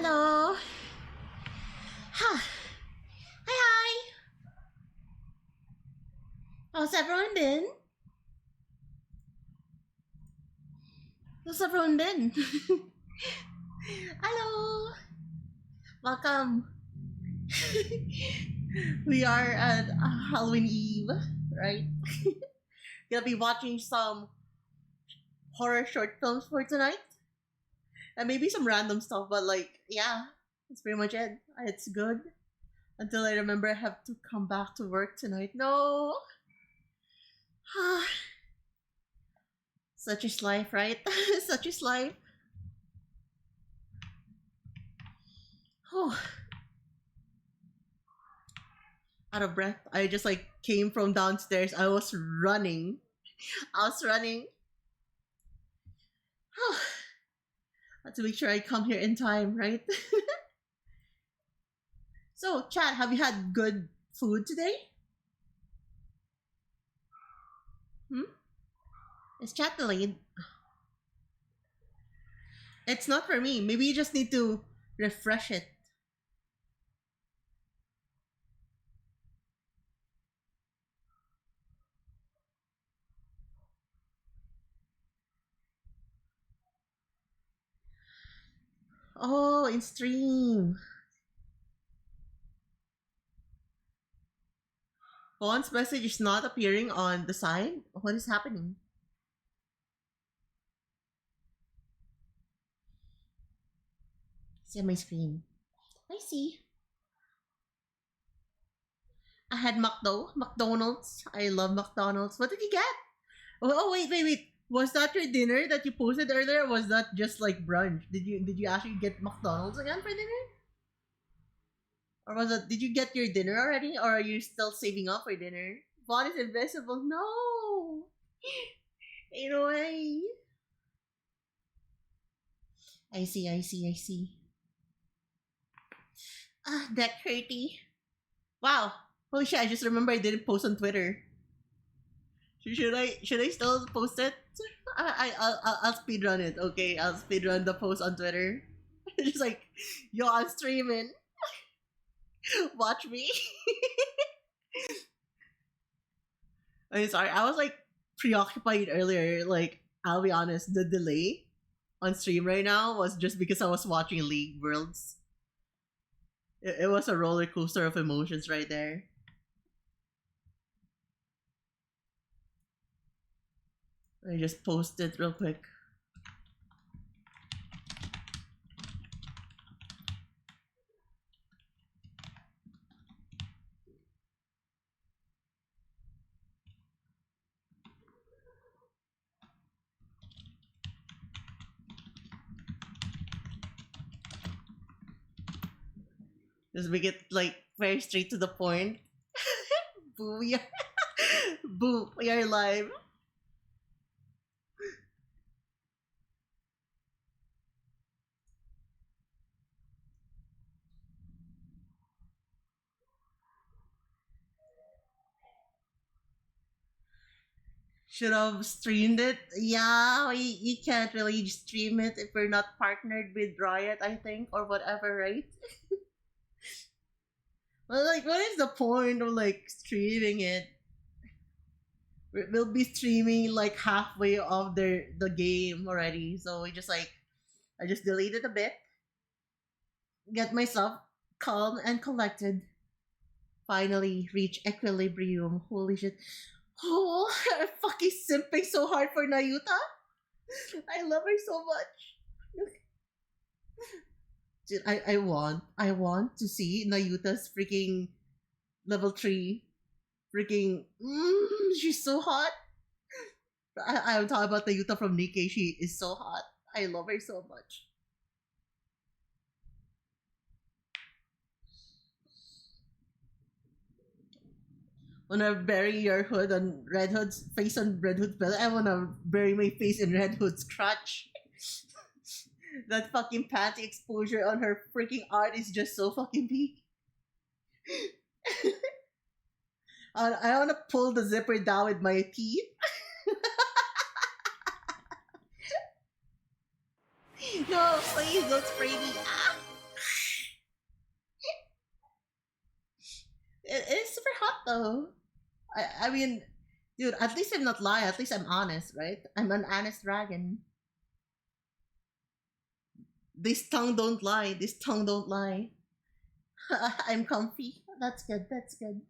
Hello. Huh. Hi, hi. How's everyone been? How's everyone been? Hello. Welcome. We are at Halloween Eve, right? Gonna be watching some horror short films for tonight. And maybe some random stuff, but yeah, that's pretty much it. It's good. Until I remember I have to come back to work tonight. No. Such is life, right? Such is life. Oh, out of breath. I just came from downstairs. I was running. Oh, had to make sure I come here in time, right? So, Chad, have you had good food today? Is Chad delayed? It's not for me. Maybe you just need to refresh it. Oh, in stream. Vaughn's message is not appearing on the side. What is happening? See on my screen. I see. I had McDonald's. I love McDonald's. What did you get? Oh, wait. Was that your dinner that you posted earlier? Or was that just brunch? Did you actually get McDonald's again for dinner? Or was it did you get your dinner already? Or are you still saving up for dinner? Vaughn is invisible. No. Ain't no way. I see. That hurty. Wow. Holy shit, I just remember I didn't post on Twitter. Should I still post it? I'll speedrun it, okay? I'll speedrun the post on Twitter. Just yo, I'm streaming. Watch me. I'm sorry, I was preoccupied earlier. I'll be honest, the delay on stream right now was just because I was watching League Worlds. It was a roller coaster of emotions right there. I just posted real quick. Just make it very straight to the point. Boo, we are live. Should have streamed it. Yeah, you can't really stream it if we're not partnered with Riot, I think, or whatever, right? Well, what is the point of streaming it? We'll be streaming halfway of the game already, so we just I just deleted a bit, get myself calm and collected. Finally reach equilibrium. Holy shit. Oh, I'm fucking simping so hard for Nayuta. I love her so much. Dude, I want to see Nayuta's freaking level 3. Freaking she's so hot. I'm talking about Nayuta from Nikkei. She is so hot. I love her so much. Wanna bury your hood on Red Hood's face on Red Hood's belly? I wanna bury my face in Red Hood's crotch. That fucking panty exposure on her freaking art is just so fucking peak. I wanna pull the zipper down with my teeth. No, please don't spray me. Ah! So I mean, dude, at least I'm not lying. At least I'm honest, right? I'm an honest dragon. This tongue don't lie. This tongue don't lie. I'm comfy. That's good. That's good.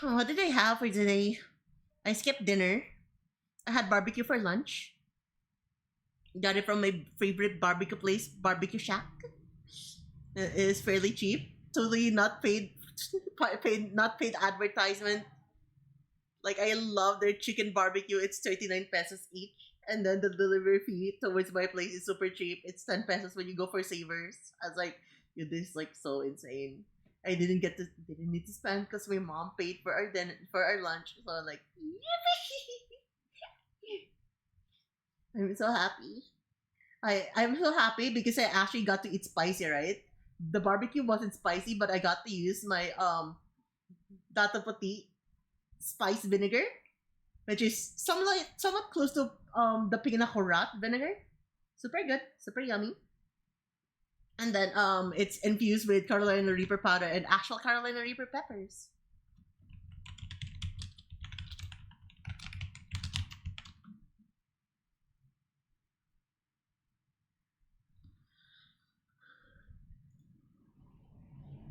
What did I have for today? I skipped dinner. I had barbecue for lunch. Got it from my favorite barbecue place, Barbecue Shack. It is fairly cheap. Totally not paid, not paid advertisement. Like I love their chicken barbecue. It's 39 pesos each. And then the delivery fee towards my place is super cheap. It's 10 pesos when you go for savers. I was like, dude, this is like so insane. I didn't need to spend because my mom paid for our for our lunch. So I'm like, I'm so happy. I'm so happy because I actually got to eat spicy, right? The barbecue wasn't spicy, but I got to use my Data Puti spice vinegar, which is somewhat close to the pinakurat vinegar. Super good, super yummy. And then it's infused with Carolina Reaper powder and actual Carolina Reaper peppers.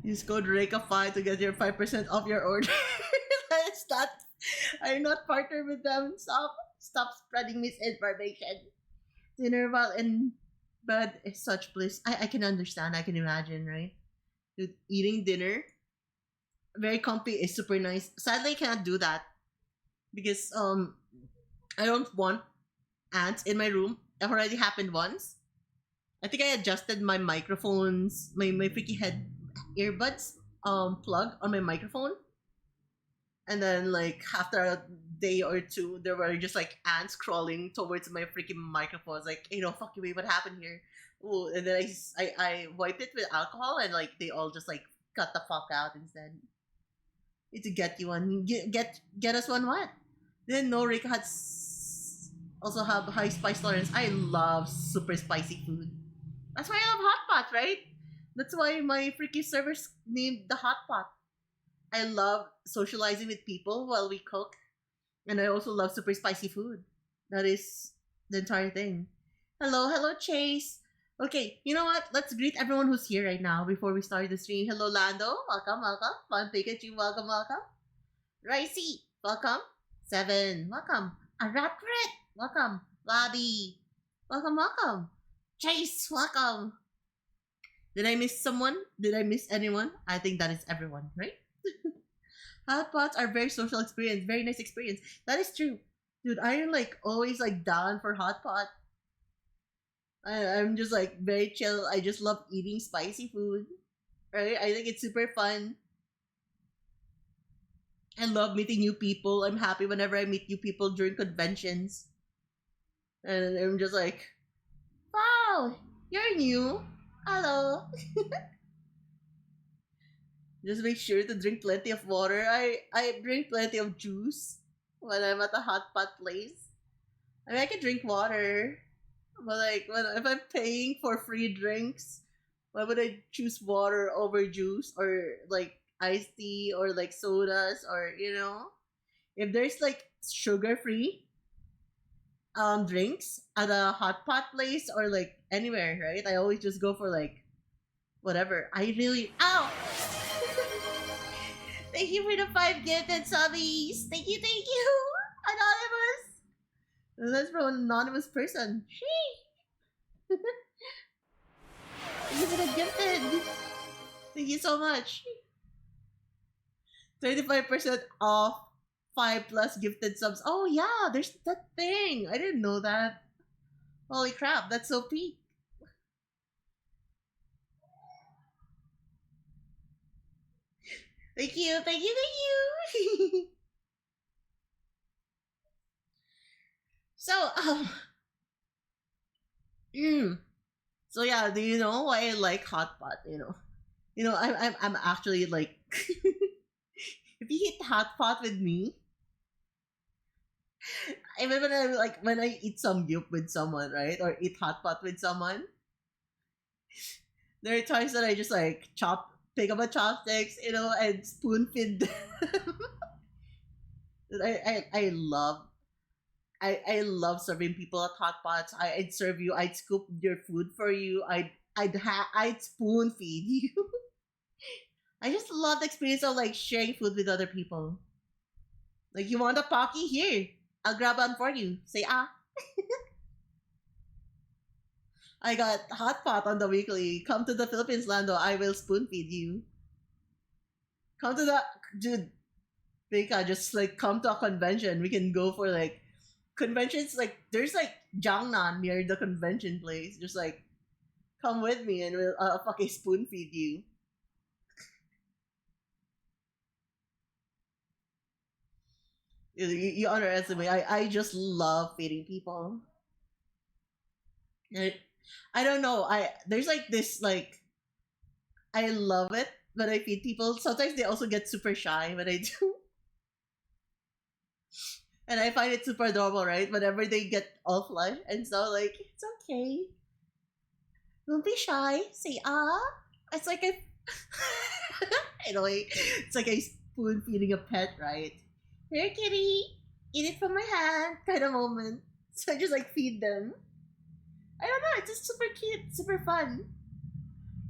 Use code REKA5 to get your 5% off your order. That's not. I'm not partnered with them. Stop spreading misinformation. Dinner while in bed is such bliss. I can understand. I can imagine, right? Dude, eating dinner, very comfy, is super nice. Sadly, I cannot do that because I don't want ants in my room. It already happened once. I think I adjusted my microphones, my freaky head earbuds plug on my microphone, and then like after a day or two, there were just like ants crawling towards my freaking microphone. I was like, fuck you, wait, what happened here? Oh, and then I wiped it with alcohol, and like they all just like cut the fuck out instead. Need to get you one. Get us one. What? Didn't know Rick had also have high spice tolerance. I love super spicy food. That's why I love hot pot, right? That's why my freaky server's named the hot pot. I love socializing with people while we cook, and I also love super spicy food. That is the entire thing. Hello, Chase. Okay, you know what? Let's greet everyone who's here right now before we start the stream. Hello, Lando. Welcome. Fun Pikachu. Welcome. Ricey. Welcome. Seven. Welcome. Aratrit. Welcome. Bobby. Welcome. Chase. Welcome. Did I miss someone? Did I miss anyone? I think that is everyone, right? Hot pots are very social experience, very nice experience. That is true. Dude, I am like always like down for hot pot. I'm just like very chill. I just love eating spicy food. Right? I think it's super fun. I love meeting new people. I'm happy whenever I meet new people during conventions. And I'm just like, wow, you're new. Hello. Just make sure to drink plenty of water. I drink plenty of juice when I'm at a hot pot place. I mean, I can drink water, but like if I'm paying for free drinks, why would I choose water over juice or like iced tea or like sodas or if there's like sugar free drinks at a hot pot place or like anywhere, right? I always just go for like whatever. I really ow. Thank you for the 5 gifted subbies. Thank you. Anonymous. That's from an anonymous person. Thank you for the gifted. Thank you so much. 35% off 5 plus gifted subs. Oh yeah, there's that thing. I didn't know that. Holy crap, that's so peak. Thank you. So, so yeah, do you know why I like hot pot? I'm actually like, if you hit hot pot with me, even when I eat some yup with someone, right, or eat hot pot with someone, there are times that I just like chop pick up a chopsticks, and spoon feed them. I love I love serving people at hot pots. I'd serve you. I'd scoop your food for you. I'd spoon feed you. I just love the experience of like sharing food with other people. Like you want a pocky here? I'll grab one for you. Say ah. I got hot pot on the weekly. Come to the Philippines, Lando. I will spoon feed you. Come to the dude. Bika, just like come to a convention. We can go for like conventions. Like there's like Jiangnan near the convention place. Just like come with me and we'll fucking spoon feed you. You underestimate. I just love feeding people. I, I don't know. There's like this like I love it when I feed people. Sometimes they also get super shy when I do. And I find it super adorable, right? Whenever they get all flushed and so like it's okay. Don't be shy. Say ah. It's like a anyway, it's like a spoon feeding a pet, right? Here, kitty, eat it from my hand, kind of moment. So I just like feed them. I don't know. It's just super cute, super fun.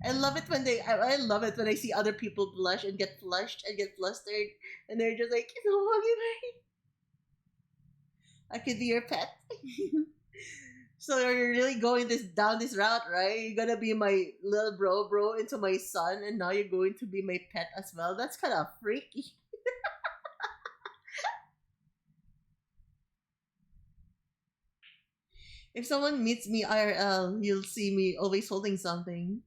I love it when I love it when I see other people blush and get flushed and get flustered, and they're just like, "No, Moggy, I could be your pet." So you're really going down this route, right? You're gonna be my little bro into my son, and now you're going to be my pet as well. That's kind of freaky. If someone meets me IRL, you'll see me always holding something.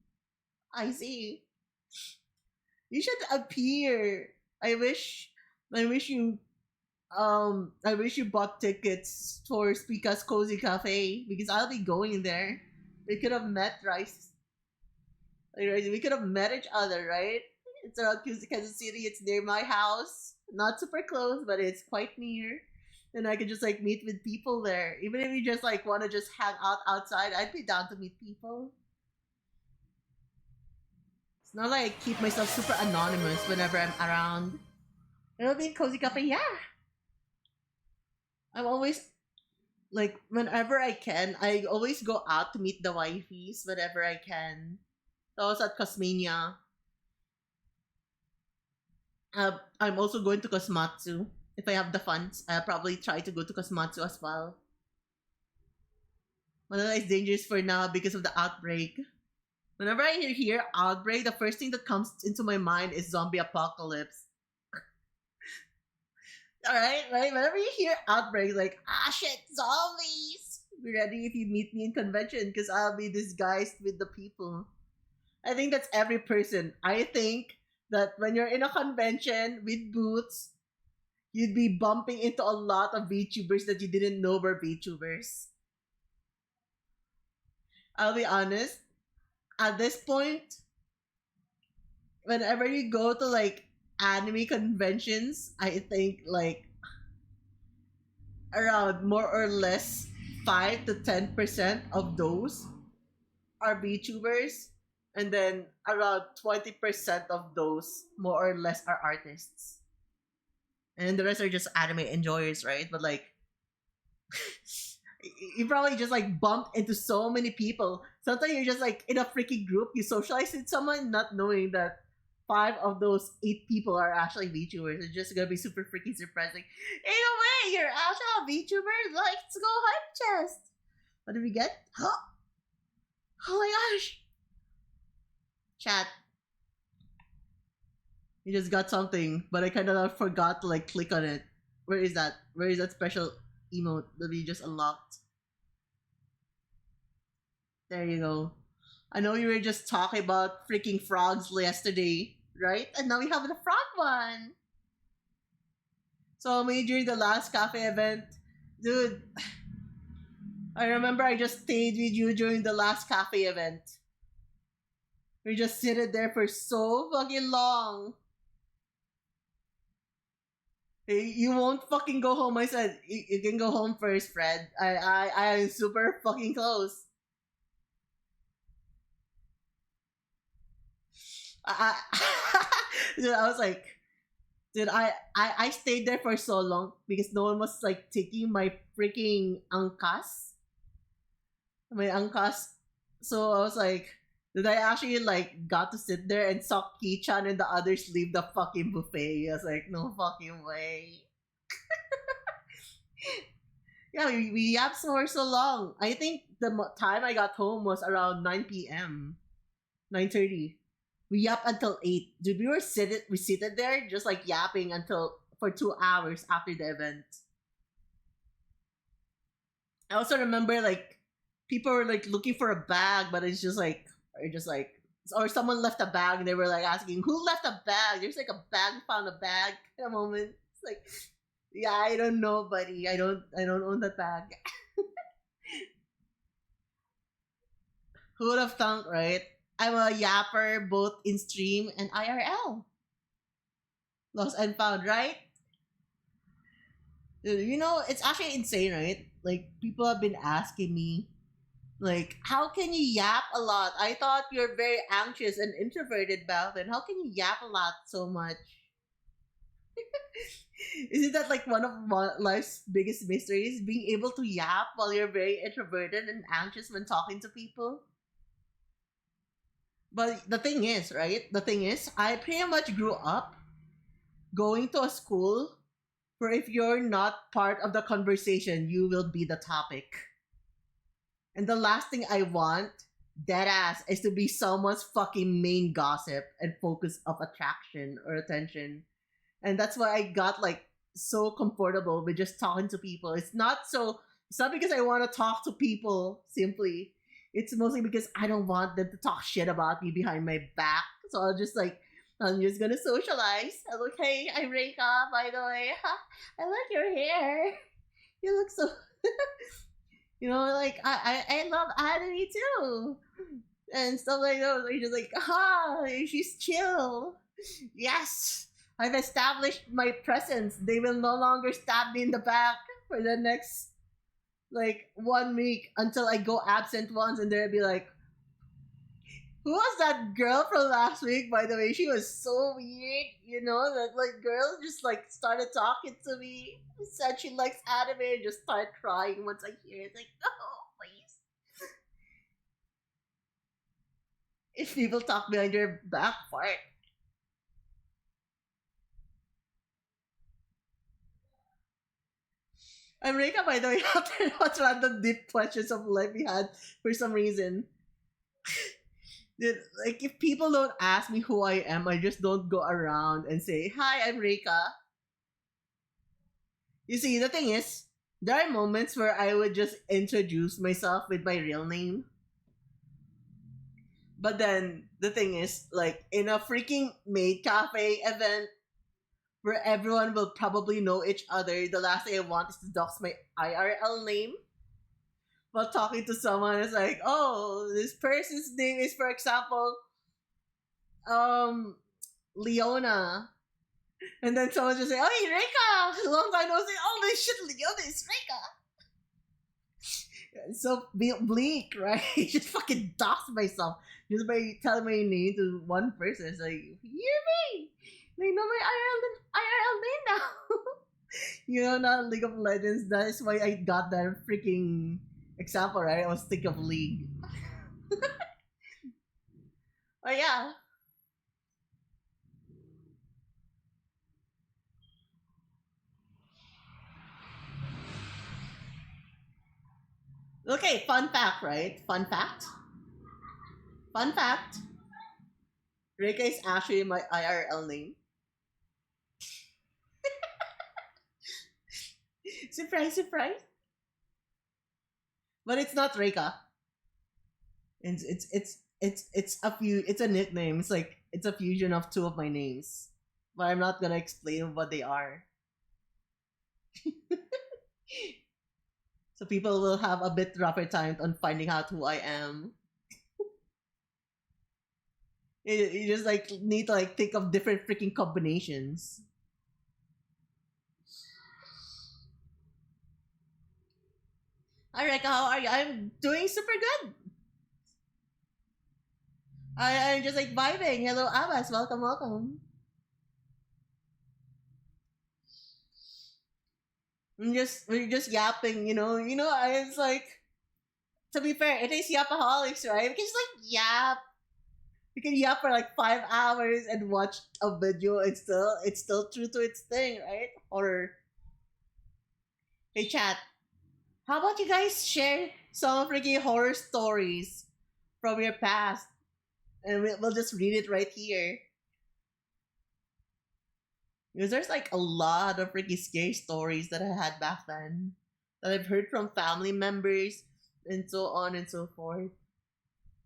I see. You should appear. I wish I wish you I wish you bought tickets for Speaka's Cozy Cafe because I'll be going there. We could have met, right? We could have met each other, right? It's around Kansas City. It's near my house. Not super close, but it's quite near. And I could just like meet with people there. Even if you just like want to just hang out outside, I'd be down to meet people. It's not like I keep myself super anonymous whenever I'm around. It'll be in Cozy Cafe, yeah. I'm always like whenever I can, I always go out to meet the wifeys whenever I can. So I was at Cosmania. I'm also going to Cosmatsu. If I have the funds, I'll probably try to go to Cosmatsu as well. Manila is dangerous for now because of the outbreak. Whenever I hear outbreak, the first thing that comes into my mind is zombie apocalypse. Alright, right? Whenever you hear outbreak, like, ah shit, zombies! Be ready if you meet me in convention because I'll be disguised with the people. I think that's every person. I think that when you're in a convention with booths, you'd be bumping into a lot of VTubers that you didn't know were VTubers. I'll be honest, at this point, whenever you go to like anime conventions, I think like around more or less 5 to 10% of those are VTubers, and then around 20% of those more or less are artists. And the rest are just anime enjoyers, right? But like you probably just like bumped into so many people. Sometimes you're just like in a freaky group, you socialize with someone not knowing that 5 of those 8 people are actually VTubers. It's just gonna be super freaky surprising. In a way, you're actually a VTuber. Let's go hype chest. What did we get? Oh my gosh. Chat. You just got something, but I kind of forgot to like click on it. Where is that? Where is that special emote that we just unlocked? There you go. I know you were just talking about freaking frogs yesterday, right? And now we have the frog one. So me during the last cafe event, dude, I remember I just stayed with you during the last cafe event. We just sitting there for so fucking long. You won't fucking go home. I said you can go home first, Fred. I am super fucking close. Dude, I was like, dude, I stayed there for so long because no one was like taking my freaking angkas, my angkas. So I was like, did I actually like got to sit there and saw Kichan and the others leave the fucking buffet? I was like, no fucking way. Yeah, we yapped for so long. I think the time I got home was around 9 p.m. 9:30. We yapped until 8. Dude, we seated there just like yapping until for 2 hours after the event. I also remember like people were like looking for a bag, but it's just like or just like or someone left a bag and they were like asking who left a bag. There's like a bag, found a bag at a moment. It's like yeah, I don't know, buddy. I don't own that bag. Who would have thunk, right? I'm a yapper both in stream and IRL. Lost and found, right? You know, it's actually insane, right? Like people have been asking me, like, how can you yap a lot? I thought you're very anxious and introverted, Balvin. How can you yap a lot so much? Isn't that like one of life's biggest mysteries? Being able to yap while you're very introverted and anxious when talking to people? But the thing is, right? The thing is, I pretty much grew up going to a school where if you're not part of the conversation, you will be the topic. And the last thing I want, dead ass, is to be someone's fucking main gossip and focus of attraction or attention. And that's why I got like so comfortable with just talking to people. It's not because I want to talk to people simply. It's mostly because I don't want them to talk shit about me behind my back. So I'm just gonna socialize. I'm like, hey, I'm Reika, by the way. I like your hair. You look so like I love anime too. And stuff like that. They're just like, she's chill. Yes. I've established my presence. They will no longer stab me in the back for the next like 1 week until I go absent once, and they'll be like, "Who was that girl from last week?" By the way, she was so weird. You know that like girl just like started talking to me, said she likes anime, and just started crying once I hear it. Like, oh please. If people talk behind your back, fart. I'm Reka, by the way, after what random deep questions of life we had for some reason. Dude, like, if people don't ask me who I am, I just don't go around and say, hi, I'm Reka. You see, the thing is, there are moments where I would just introduce myself with my real name. But then, the thing is, like, in a freaking maid cafe event, where everyone will probably know each other, the last thing I want is to dox my IRL name while talking to someone. It's like, oh, this person's name is, for example, um, Leona. And then someone just say, oh, hey, Reka! Long time no see. Oh, this shit, Leona is Reka. It's so bleak, right? Just fucking dox myself just by telling my name to one person. It's like, hear me! They know my IRL name now. You know, not League of Legends. That is why I got that freaking example, right? I was thinking of League. Oh yeah. Okay, fun fact, right? Fun fact. Fun fact. Rika is actually my IRL name. Surprise, surprise. But it's not Rika. It's a nickname. It's like it's a fusion of two of my names. But I'm not gonna explain what they are. So people will have a bit rougher time on finding out who I am. You just like need to like think of different freaking combinations. Hi Reka, how are you? I'm doing super good. I'm just like vibing. Hello, Abbas. Welcome, welcome. We're just yapping, I it's like, to be fair, it is Yapaholics, right? We can just like yap. You can yap for like 5 hours and watch a video. It's still true to its thing, right? Or hey chat, how about you guys share some freaking horror stories from your past, and we'll just read it right here. Because there's like a lot of freaking scary stories that I had back then that I've heard from family members and so on and so forth,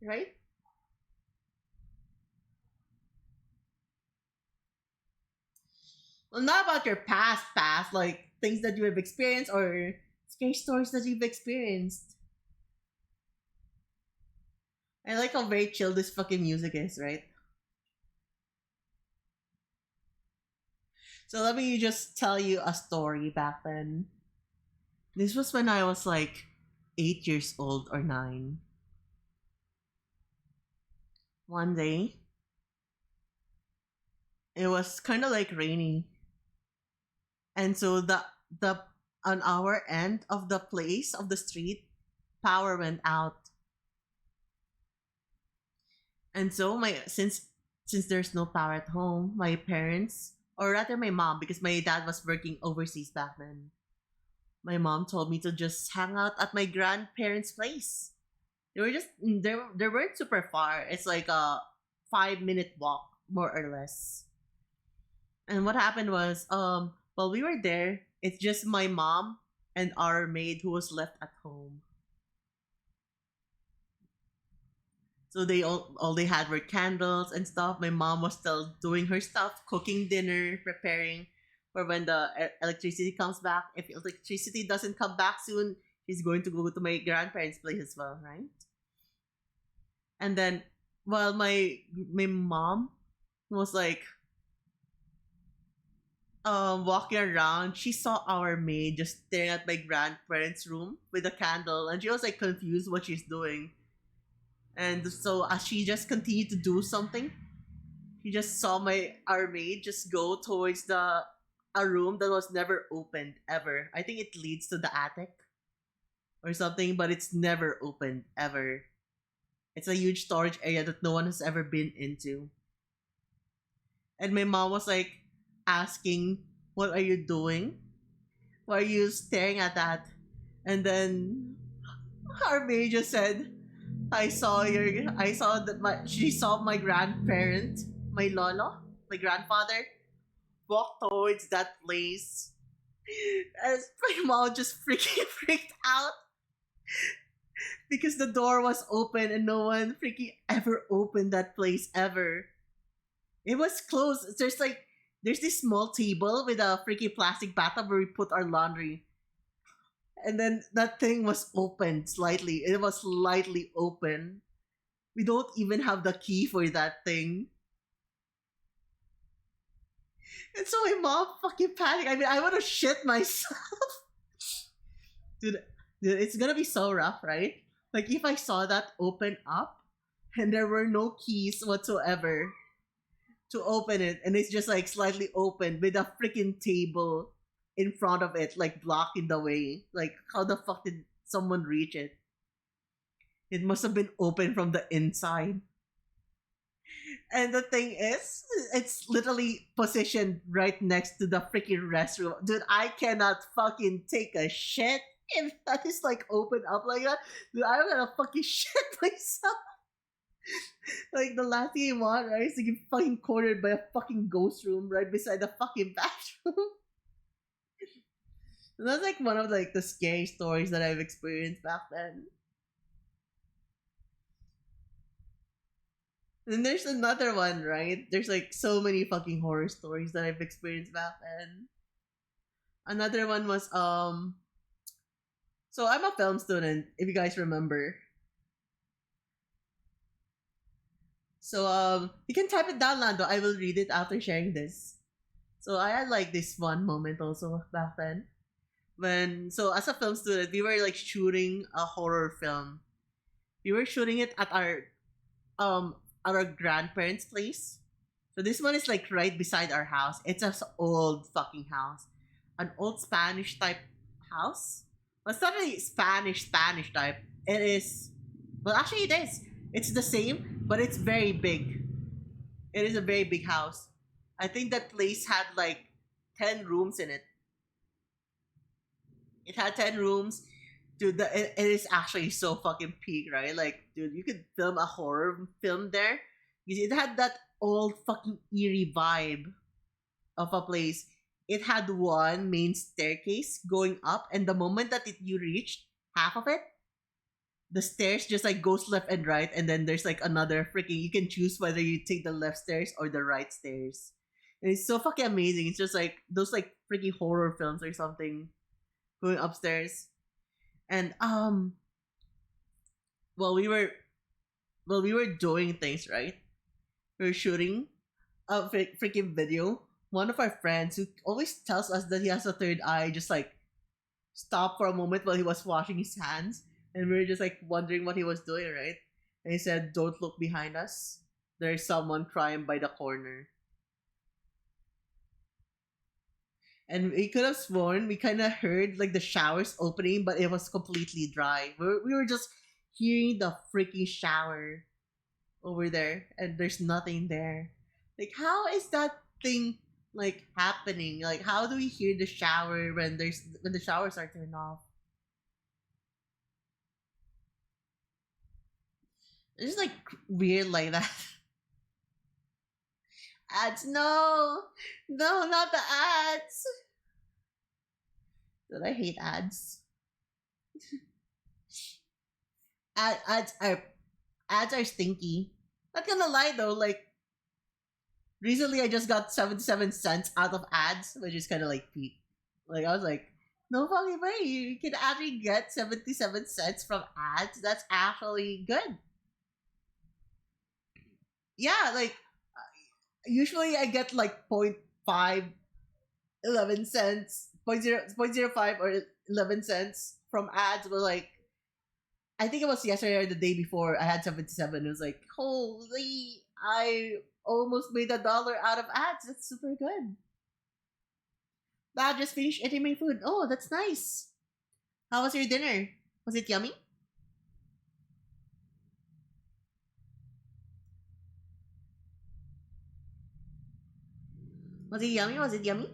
right? Well, not about your past, like things that you have experienced or scary stories that you've experienced. I like how very chill this fucking music is, right? So let me just tell you a story back then. This was when I was like 8 years old or nine. One day, it was kind of like rainy, and so the on our end of the place of the street, power went out, and so my since there's no power at home, my parents, or rather my mom, because my dad was working overseas back then, my mom told me to just hang out at my grandparents' place. They were just they weren't super far. It's like a 5 minute walk, more or less. And what happened was, while we were there, it's just my mom and our maid who was left at home. So all they had were candles and stuff. My mom was still doing her stuff, cooking dinner, preparing for when the electricity comes back. If electricity doesn't come back soon, she's going to go to my grandparents' place as well, right? And then while my mom was like walking around, she saw our maid just staring at my grandparents' room with a candle, and she was like confused what she's doing. And so as she just continued to do something, she just saw my our maid just go towards the a room that was never opened ever. I think it leads to the attic or something, but it's never opened ever. It's a huge storage area that no one has ever been into. And my mom was like asking, "What are you doing? Why are you staring at that?" And then our maid just said, I saw that she saw my grandparent, my lolo, my grandfather, walk towards that place. As my mom just freaking freaked out because the door was open and no one freaking ever opened that place ever. It was closed. There's this small table with a freaking plastic bathtub where we put our laundry. And then that thing was open slightly. It was slightly open. We don't even have the key for that thing. And so my mom fucking panicked. I mean, I want to shit myself. dude, dude, it's gonna be so rough, right? Like, if I saw that open up and there were no keys whatsoever to open it, and it's just like slightly open with a freaking table in front of it, like blocking the way. Like, how the fuck did someone reach it? It must have been open from the inside. And the thing is, it's literally positioned right next to the freaking restroom. Dude, I cannot fucking take a shit if that is like open up like that. Dude, I'm gonna fucking shit myself. Like, the last thing you want, right, is to get fucking cornered by a fucking ghost room right beside the fucking bathroom. And that's like one of like the scary stories that I've experienced back then. And there's another one, right? There's like so many fucking horror stories that I've experienced back then. Another one was so I'm a film student, if you guys remember. So you can type it down, Lando. I will read it after sharing this. So I had like this one moment also back then. So as a film student, we were like shooting a horror film. We were shooting it at our um at our grandparents' place. So this one is like right beside our house. It's an old fucking house, an old Spanish type house. Well, it's not really Spanish type. It is. Well, actually, it is. It's the same, but it's very big. It is a very big house. I think that place had like 10 rooms in it. It had 10 rooms. Dude, it is actually so fucking peak, right? Like, dude, you could film a horror film there. Because it had that old fucking eerie vibe of a place. It had one main staircase going up, and the moment that you reached half of it, the stairs just like goes left and right, and then there's like another freaking. You can choose whether you take the left stairs or the right stairs, and it's so fucking amazing. It's just like those like freaking horror films or something going upstairs, and while we were doing things right, we were shooting a freaking video. One of our friends who always tells us that he has a third eye just like stopped for a moment while he was washing his hands, and we were just like wondering what he was doing, right? And he said, "Don't look behind us. There's someone crying by the corner." And we could have sworn we kind of heard like the showers opening, but it was completely dry. We were just hearing the freaking shower over there, and there's nothing there. Like, how is that thing like happening? Like, how do we hear the shower when the showers are turned off? It's just like weird like that. Ads, no, no, not the ads. Dude, I hate ads. Ads are stinky. Not gonna lie though, like recently I just got 77 cents out of ads, which is kind of like peak. Like I was like, no fucking way, you can actually get 77 cents from ads. That's actually good. Yeah, like usually I get like point five, 11 cents, point zero 0.05 or 11 cents from ads, but like I think it was yesterday or the day before I had 77. It was like, holy, I almost made $1 out of ads. That's super good. I just finished eating my food. Oh, that's nice. How was your dinner? Was it yummy? Was it yummy? Was it yummy?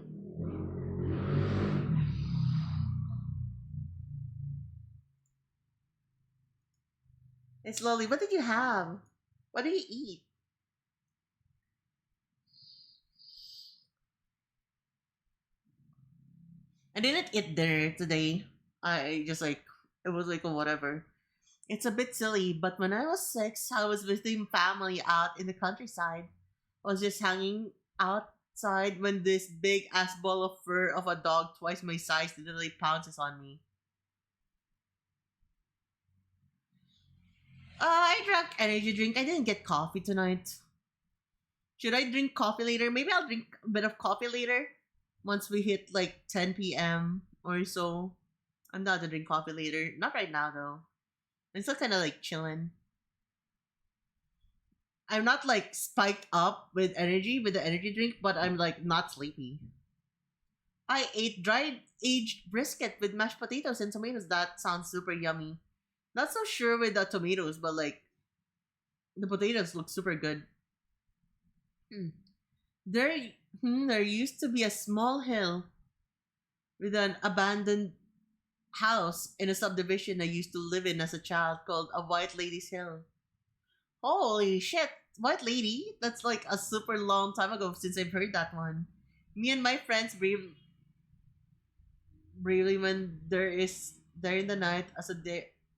It's lovely. What did you have? What did you eat? I didn't eat dinner today. I just like it was like a whatever. It's a bit silly, but when I was 6, I was visiting family out in the countryside. I was just hanging outside when this big ass ball of fur of a dog twice my size literally pounces on me. I drank energy drink. I didn't get coffee tonight. Should I drink coffee later? Maybe I'll drink a bit of coffee later once we hit like 10 p.m. or so. I'm down to drink coffee later. Not right now though. I'm still kind of like chilling. I'm not like spiked up with energy with the energy drink, but I'm like not sleepy. I ate dried aged brisket with mashed potatoes and tomatoes. That sounds super yummy. Not so sure with the tomatoes, but like the potatoes look super good. Hmm. There, there used to be a small hill with an abandoned house in a subdivision I used to live in as a child called a White Lady's Hill. Holy shit, White Lady? That's like a super long time ago since I've heard that one. Me and my friends bravely when there in the night as a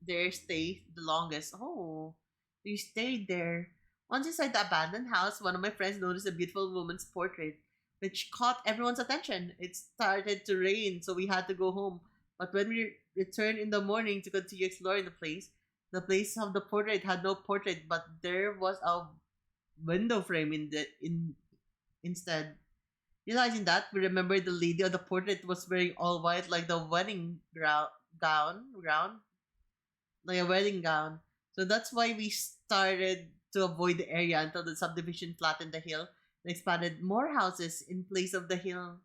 there stay the longest. Oh, you stayed there. Once inside the abandoned house, one of my friends noticed a beautiful woman's portrait, which caught everyone's attention. It started to rain, so we had to go home. But when we returned in the morning to continue exploring the place of the portrait had no portrait, but there was a window frame in instead. Realizing that, we remembered the lady of the portrait was wearing all white like the wedding gown, like a wedding gown. So that's why we started to avoid the area until the subdivision flattened the hill and expanded more houses in place for the hill.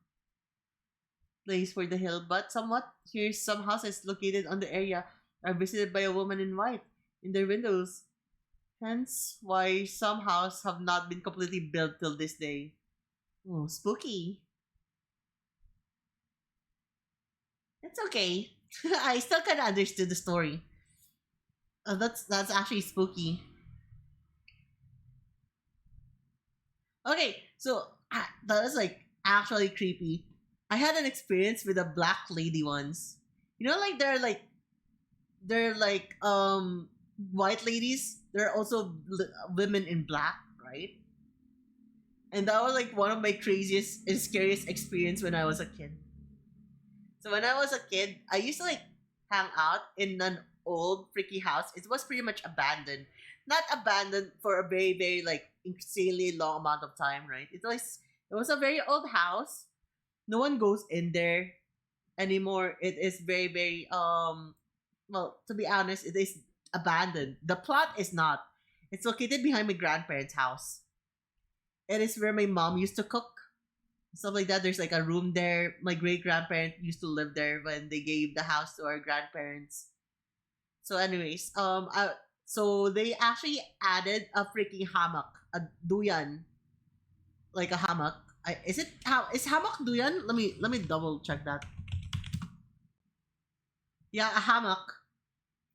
But somewhat, here's some houses located on the area are visited by a woman in white in their windows. Hence, why some houses have not been completely built till this day. Oh, spooky. It's okay. I still kind of understood the story. That's actually spooky. Okay, so that was like actually creepy. I had an experience with a black lady once. You know, like they're like white ladies. There are also women in black, right? And that was like one of my craziest and scariest experience when I was a kid. So when I was a kid, I used to like hang out in an old freaky house. It was pretty much abandoned. Not abandoned for a very, very like insanely long amount of time, right? It was a very old house. No one goes in there anymore. It is very, very well, to be honest, it is abandoned. The plot is not. It's located behind my grandparents' house. It is where my mom used to cook. Stuff like that. There's like a room there. My great grandparent used to live there when they gave the house to our grandparents. So, anyways, so they actually added a freaking hammock, a duyan, like a hammock. Is hammock duyan? Let me double check that. Yeah, a hammock.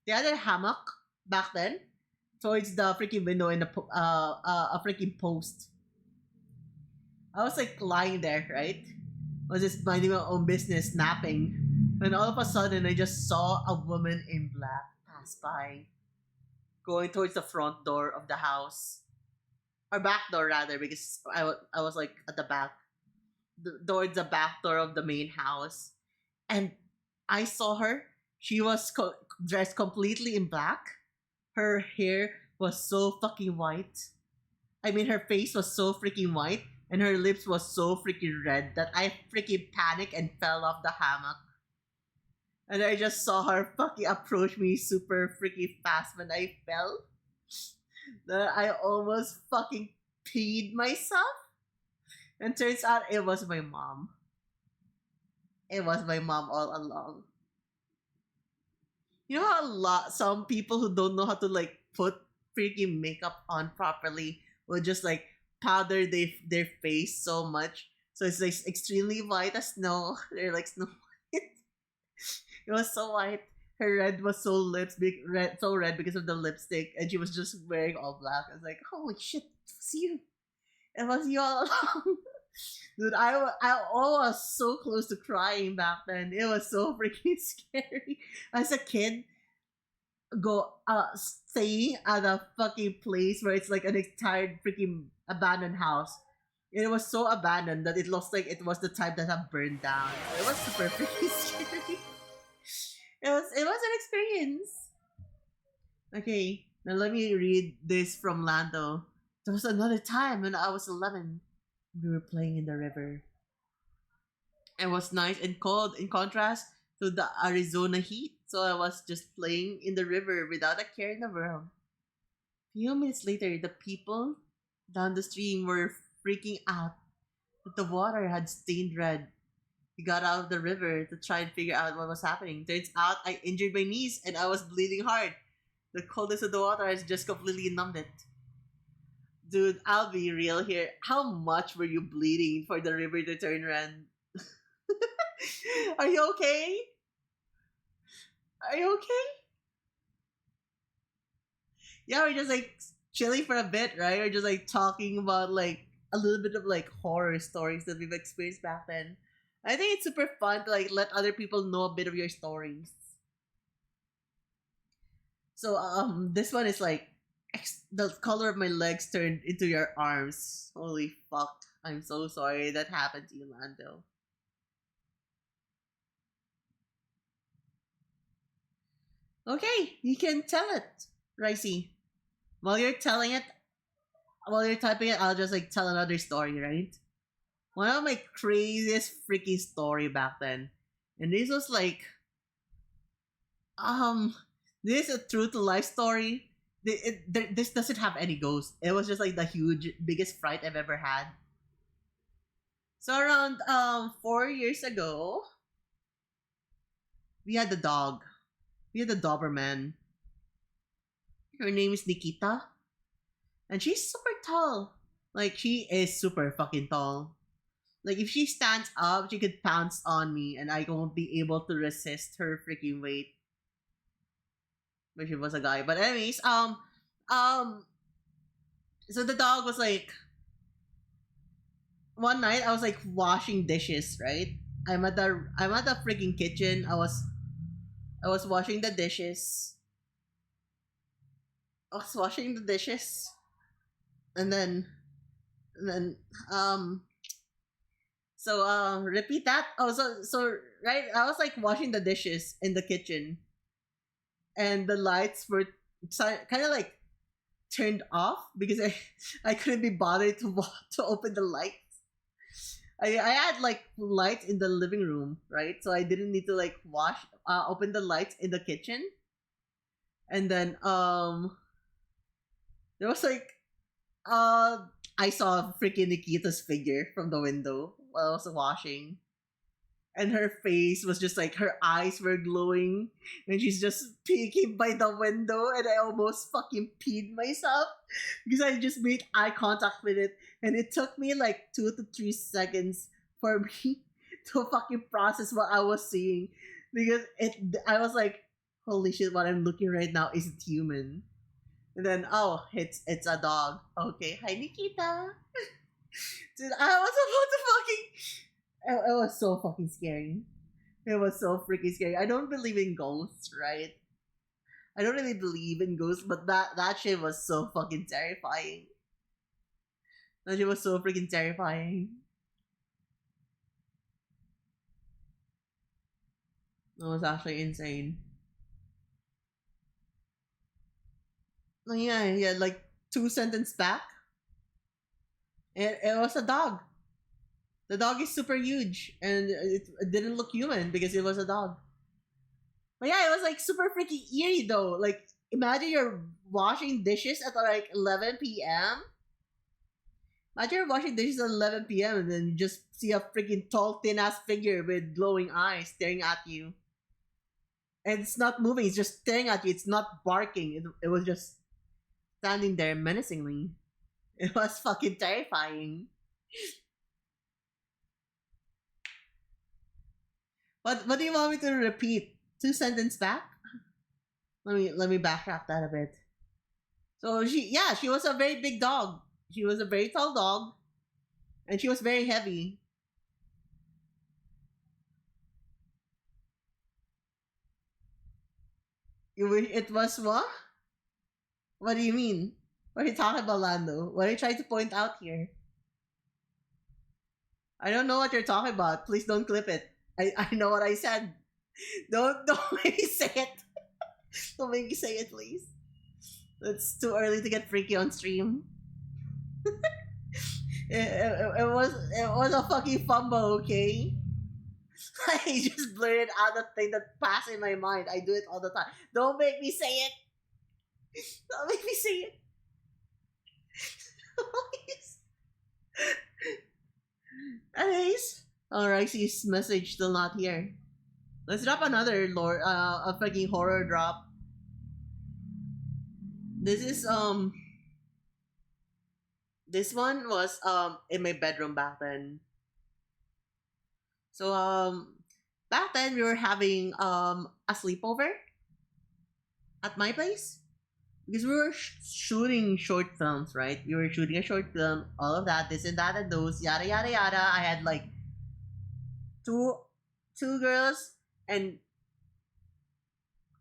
They added a hammock back then towards the freaking window in a freaking post. I was like lying there, right? I was just minding my own business, napping. When all of a sudden I just saw a woman in black pass by, going towards the front door of the house. Or back door rather, because I was like at the back. Towards the back door of the main house. And I saw her. She was dressed completely in black. Her hair was so fucking white. I mean, her face was so freaking white. And her lips was so freaking red that I freaking panicked and fell off the hammock. And I just saw her fucking approach me super freaking fast when I fell. That I almost fucking peed myself. And turns out it was my mom. It was my mom all along. You know how some people who don't know how to like put freaking makeup on properly will just like powder their face so much so it's like extremely white as snow. They're like snow white. It was so white. Her red was so red because of the lipstick, and she was just wearing all black. I was like, holy shit, it was you. It was you all along. Dude, I was so close to crying back then. It was so freaking scary. As a kid, staying at a fucking place where it's like an entire freaking abandoned house. It was so abandoned that it looks like it was the type that have burned down. It was super freaking scary. It was an experience. Okay, now let me read this from Lando. There was another time when I was 11. We were playing in the river. It was nice and cold in contrast to the Arizona heat. So I was just playing in the river without a care in the world. Few minutes later, the people down the stream were freaking out that the water had stained red. We got out of the river to try and figure out what was happening. Turns out I injured my knees and I was bleeding hard. The coldness of the water has just completely numbed it. Dude, I'll be real here. How much were you bleeding for the river to turn red? Are you okay? Are you okay? Yeah, we're just like chilling for a bit, right? We're just like talking about like a little bit of like horror stories that we've experienced back then. I think it's super fun to like let other people know a bit of your stories. So this one is like the color of my legs turned into your arms. Holy fuck. I'm so sorry that happened to you, Lando. Okay, you can tell it, Ricey. While you're telling it, while you're typing it, I'll just like tell another story, right? One of my craziest freaking story back then. And this was like um this is a true to life story. This doesn't have any ghost. It was just like the biggest fright I've ever had. So around 4 years ago, we had the dog. We had the Doberman. Her name is Nikita, and she's super tall. Like she is super fucking tall. Like if she stands up, she could pounce on me, and I won't be able to resist her freaking weight. But she was a guy. But anyways, um, so the dog was like one night I was like washing dishes, right? I'm at the freaking kitchen. I was washing the dishes. I was washing the dishes, and then and then so repeat that. Oh, so right. I was like washing the dishes in the kitchen, and the lights were kind of like turned off because I couldn't be bothered to open the lights. I had like lights in the living room, right? So I didn't need to like open the lights in the kitchen. And then there was like I saw freaking Nikita's figure from the window while I was washing. And her face was just like her eyes were glowing, and she's just peeking by the window, and I almost fucking peed myself because I just made eye contact with it, and it took me like 2 to 3 seconds for me to fucking process what I was seeing, because I was like, holy shit, what I'm looking right now isn't human. And then it's a dog. Okay, hi Nikita. Dude, I was about to fucking. It was so fucking scary. It was so freaking scary. I don't believe in ghosts, right? I don't really believe in ghosts, but that shit was so fucking terrifying. That shit was so freaking terrifying. It was actually insane. Oh, yeah, like 2 sentences back. It was a dog. The dog is super huge, and it didn't look human because it was a dog. But yeah, it was like super freaking eerie though. Like imagine you're washing dishes at like 11 p.m. Imagine you're washing dishes at 11 p.m. and then you just see a freaking tall, thin ass figure with glowing eyes staring at you. And it's not moving, it's just staring at you. It's not barking. It was just standing there menacingly. It was fucking terrifying. What do you want me to repeat? 2 sentences back? Let me backtrack that a bit. So she was a very big dog. She was a very tall dog, and she was very heavy. You wish it was what? What do you mean? What are you talking about, Lando? What are you trying to point out here? I don't know what you're talking about. Please don't clip it. I know what I said. Don't make me say it. Don't make me say it, please. It's too early to get freaky on stream. it was a fucking fumble, okay? I just blurted out the thing that passed in my mind. I do it all the time. Don't make me say it. Don't make me say it. Please. Anyways, alright, his message still not here. Let's drop another a fucking horror drop. This one was in my bedroom back then. So back then we were having a sleepover at my place because we were shooting short films, right? We were shooting a short film, all of that, this and that and those, yada yada yada. I had like two girls and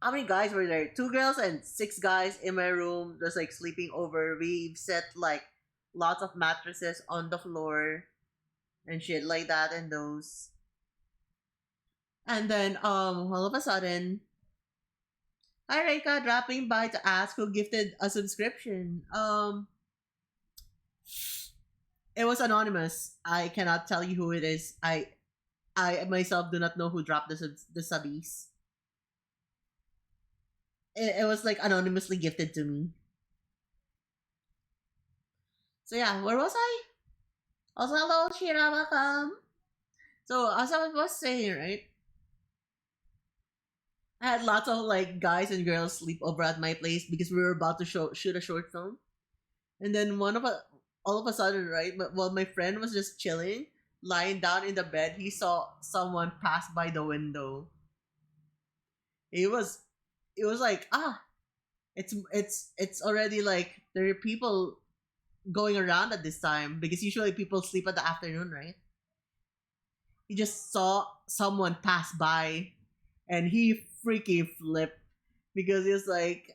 how many guys were there? 2 girls and 6 guys in my room, just like sleeping over. We've set like lots of mattresses on the floor and shit like that and those. And then all of a sudden, hi Reika, dropping by to ask who gifted a subscription. It was anonymous. I cannot tell you who it is. I myself do not know who dropped the subbies. It was like anonymously gifted to me. So yeah, where was I? Also, hello, Shira, welcome. So as I was saying, right? I had lots of like guys and girls sleep over at my place because we were about to shoot a short film, and then all of a sudden, right? While my friend was just chilling, lying down in the bed, he saw someone pass by the window. It was, it was like it's already like there are people going around at this time because usually people sleep at the afternoon, right? He just saw someone pass by, and he freaking flipped because he was like,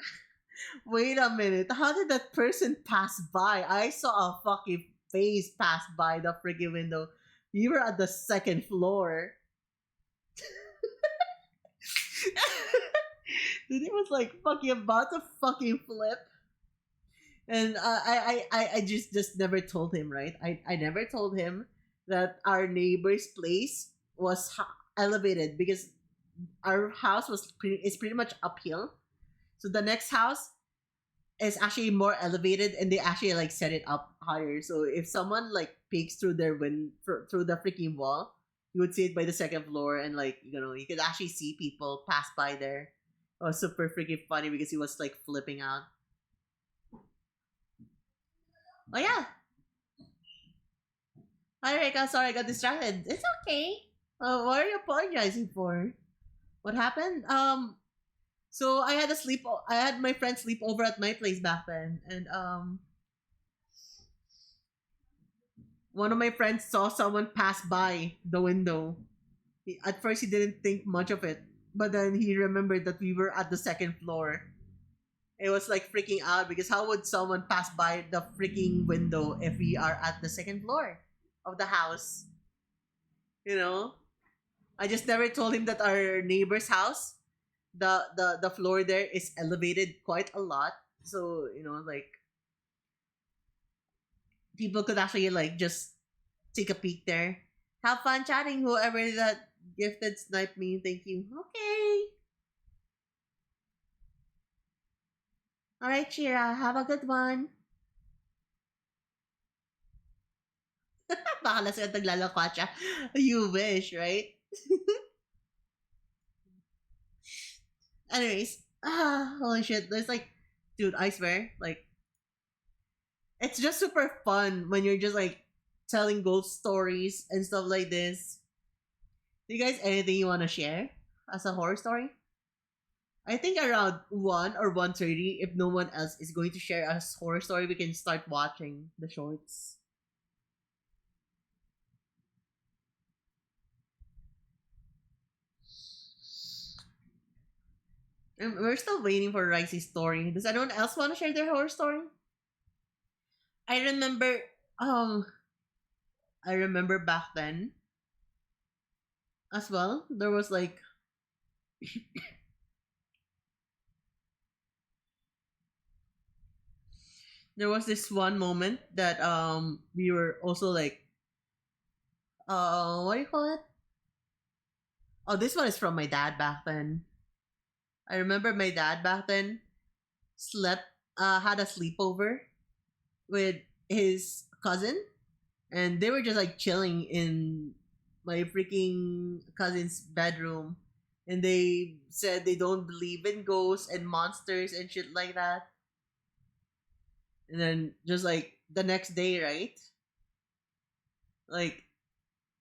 wait a minute, how did that person pass by? I saw a fucking face pass by the freaking window. You were at the second floor. Dude, he was like fucking about to fucking flip. And I just never told him, right? I never told him that our neighbor's place was elevated because our house is pretty much uphill. So the next house is actually more elevated, and they actually like set it up higher. So if someone like peeks through their through the freaking wall, you would see it by the second floor, and like you could actually see people pass by there. It was super freaking funny because he was like flipping out. Oh yeah. Hi Rika, sorry I got distracted. It's okay. What are you apologizing for? What happened? So I had my friend sleep over at my place back then, and one of my friends saw someone pass by the window. At first, he didn't think much of it, but then he remembered that we were at the second floor. It was like freaking out because how would someone pass by the freaking window if we are at the second floor of the house? You know, I just never told him that our neighbor's house, the floor there is elevated quite a lot. So like people could actually like just take a peek there. Have fun chatting, whoever that gifted snipe me. Thank you. Okay. All right, Shira. Have a good one. Baka lasing at naglalakwatsa. You wish, right? Anyways, holy shit. There's like, dude, I swear, like, it's just super fun when you're just like telling ghost stories and stuff like this. Do you guys anything you want to share as a horror story? I think around 1 or 1:30, if no one else is going to share a horror story, we can start watching the shorts. And we're still waiting for Ricey's story. Does anyone else want to share their horror story? I remember, um, I remember back then as well. There was like, there was this one moment that we were also like, what do you call it? Oh, this one is from my dad back then. I remember my dad back then had a sleepover with his cousin, and they were just like chilling in my freaking cousin's bedroom, and they said they don't believe in ghosts and monsters and shit like that. And then just like the next day, right? Like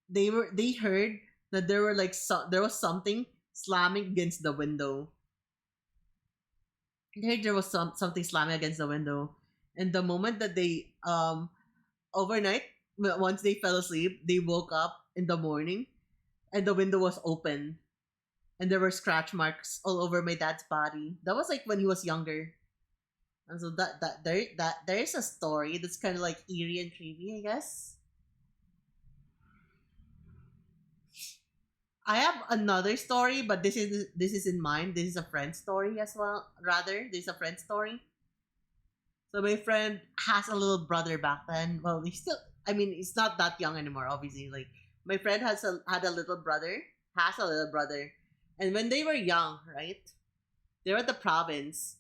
they heard that there was something slamming against the window. They heard there was something slamming against the window, and the moment that they overnight, once they fell asleep, they woke up in the morning, and the window was open, and there were scratch marks all over my dad's body. That was like when he was younger. And so there's a story that's kind of like eerie and creepy, I guess. I have another story, but this is in mine. This is a friend story as well. Rather, this is a friend story. So my friend has a little brother back then. Well, he's still. I mean, he's not that young anymore. Obviously, like my friend had a little brother. Has a little brother, and when they were young, right? They were at the province.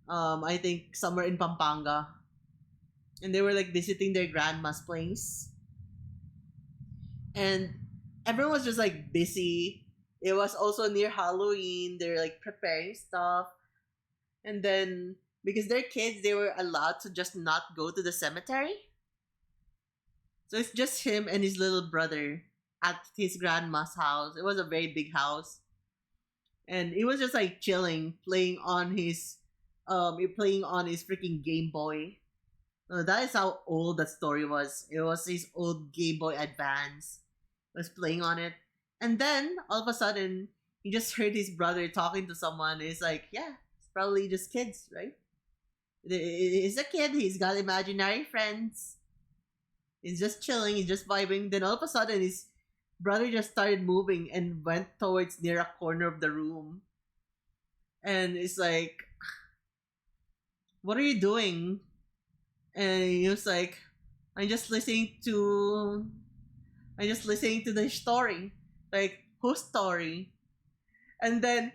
I think somewhere in Pampanga, and they were like visiting their grandma's place, and everyone was just like busy. It was also near Halloween. They're like preparing stuff, and then because they're kids, they were allowed to just not go to the cemetery. So it's just him and his little brother at his grandma's house. It was a very big house, and he was just like chilling, playing on his freaking Game Boy. That is how old that story was. It was his old Game Boy Advance. Was playing on it, and then all of a sudden he just heard his brother talking to someone. He's like, "Yeah, it's probably just kids, right? He's a kid. He's got imaginary friends. He's just chilling. He's just vibing." Then all of a sudden his brother just started moving and went towards near a corner of the room, and it's like, "What are you doing?" And he was like, I'm just listening to the story. Like, whose story? And then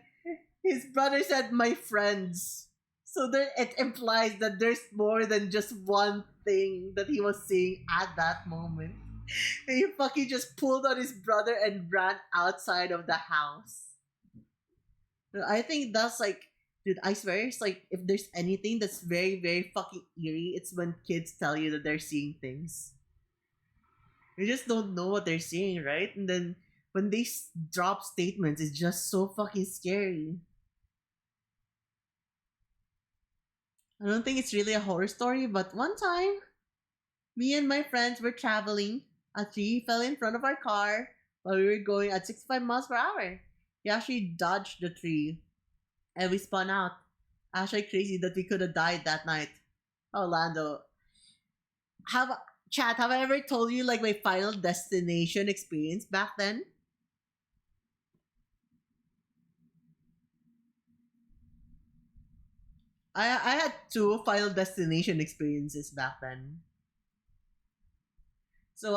his brother said, "My friends." So there, it implies that there's more than just one thing that he was seeing at that moment. And he fucking just pulled on his brother and ran outside of the house. I think that's like, dude, I swear, it's like if there's anything that's very, very fucking eerie, it's when kids tell you that they're seeing things. You just don't know what they're seeing, right? And then when they drop statements, it's just so fucking scary. I don't think it's really a horror story, but one time, me and my friends were traveling. A tree fell in front of our car while we were going at 65 miles per hour. We actually dodged the tree and we spun out. Actually, crazy that we could have died that night. Oh, Lando. Have Chat, have I ever told you like my final destination experience back then? I had two final destination experiences back then. So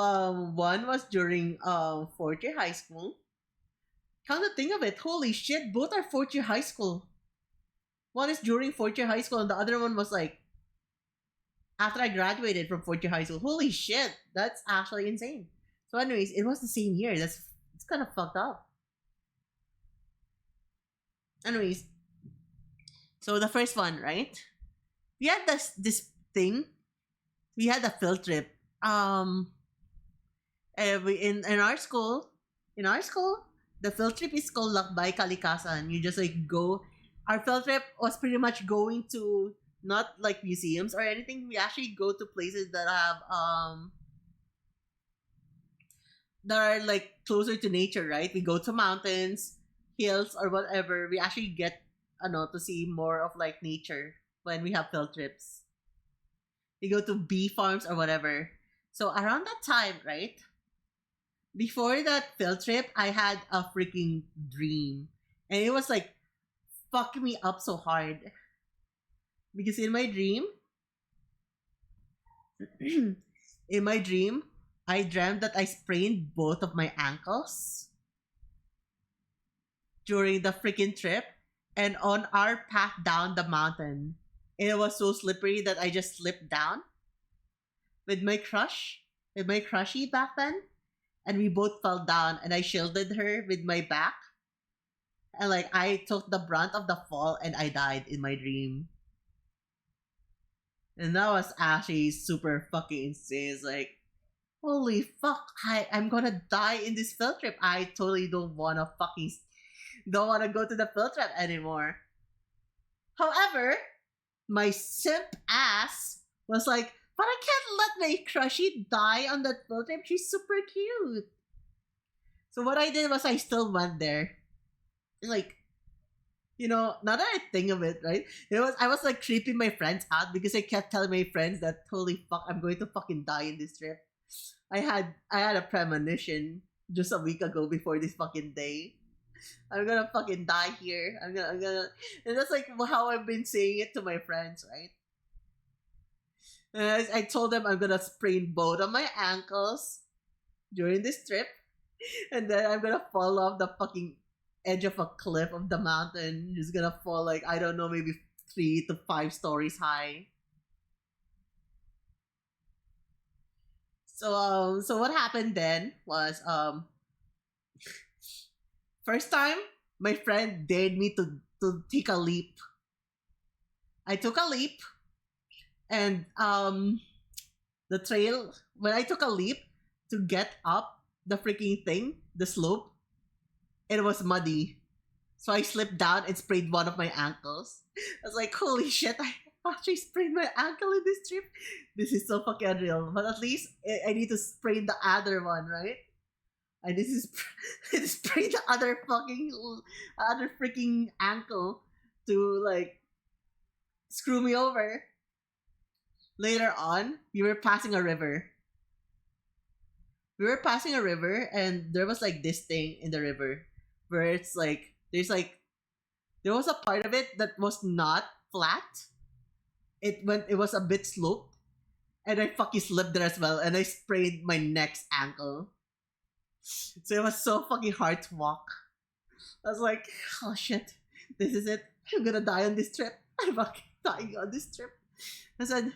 one was during fourth year high school. Come to think of it, holy shit, both are fourth year high school. One is during fourth year high school, and the other one was like after I graduated from fourth year high school. Holy shit, that's actually insane. So, anyways, it was the same year. It's kind of fucked up. Anyways, so the first one, right? We had this thing. We had a field trip. In our school, the field trip is called Lakbay Kalikasan. You just like go. Our field trip was pretty much going to not like museums or anything. We actually go to places that have that are like closer to nature, right? We go to mountains, hills, or whatever. We actually get to see more of like nature when we have field trips. We go to bee farms or whatever. So around that time, right? Before that field trip, I had a freaking dream. And it was like fucking me up so hard. Because in my dream, in my dream, I dreamt that I sprained both of my ankles during the freaking trip and on our path down the mountain. It was so slippery that I just slipped down with my crushie back then, and we both fell down and I shielded her with my back. And like I took the brunt of the fall and I died in my dream. And that was actually super fucking insane. It's like, holy fuck, I'm gonna die in this field trip. I totally don't wanna go to the field trip anymore. However, my simp ass was like, but I can't let my crushie die on that field trip. She's super cute. So what I did was I still went there. Like, now that I think of it, right? I was like creeping my friends out because I kept telling my friends that holy fuck, I'm going to fucking die in this trip. I had a premonition just a week ago before this fucking day. I'm gonna fucking die here. I'm gonna, and that's like how I've been saying it to my friends, right? And I told them I'm gonna sprain both of my ankles during this trip, and then I'm gonna fall off the fucking edge of a cliff of the mountain. Just gonna fall like I don't know, maybe 3 to 5 stories high. So what happened then was first time my friend dared me to take a leap. I took a leap, and the trail, when I took a leap to get up the freaking thing, the slope, it was muddy. So I slipped down and sprayed one of my ankles. I was like, holy shit, I actually sprayed my ankle in this trip. This is so fucking unreal. But at least I need to spray the other one, right? I need to I need to spray the other freaking ankle to like screw me over. Later on, we were passing a river, and there was like this thing in the river where it's like there was a part of it that was not flat. It was a bit sloped, and I fucking slipped there as well, and I sprained my next ankle. So it was so fucking hard to walk. I was like, oh shit, this is it. I'm gonna die on this trip. I'm fucking dying on this trip. I said,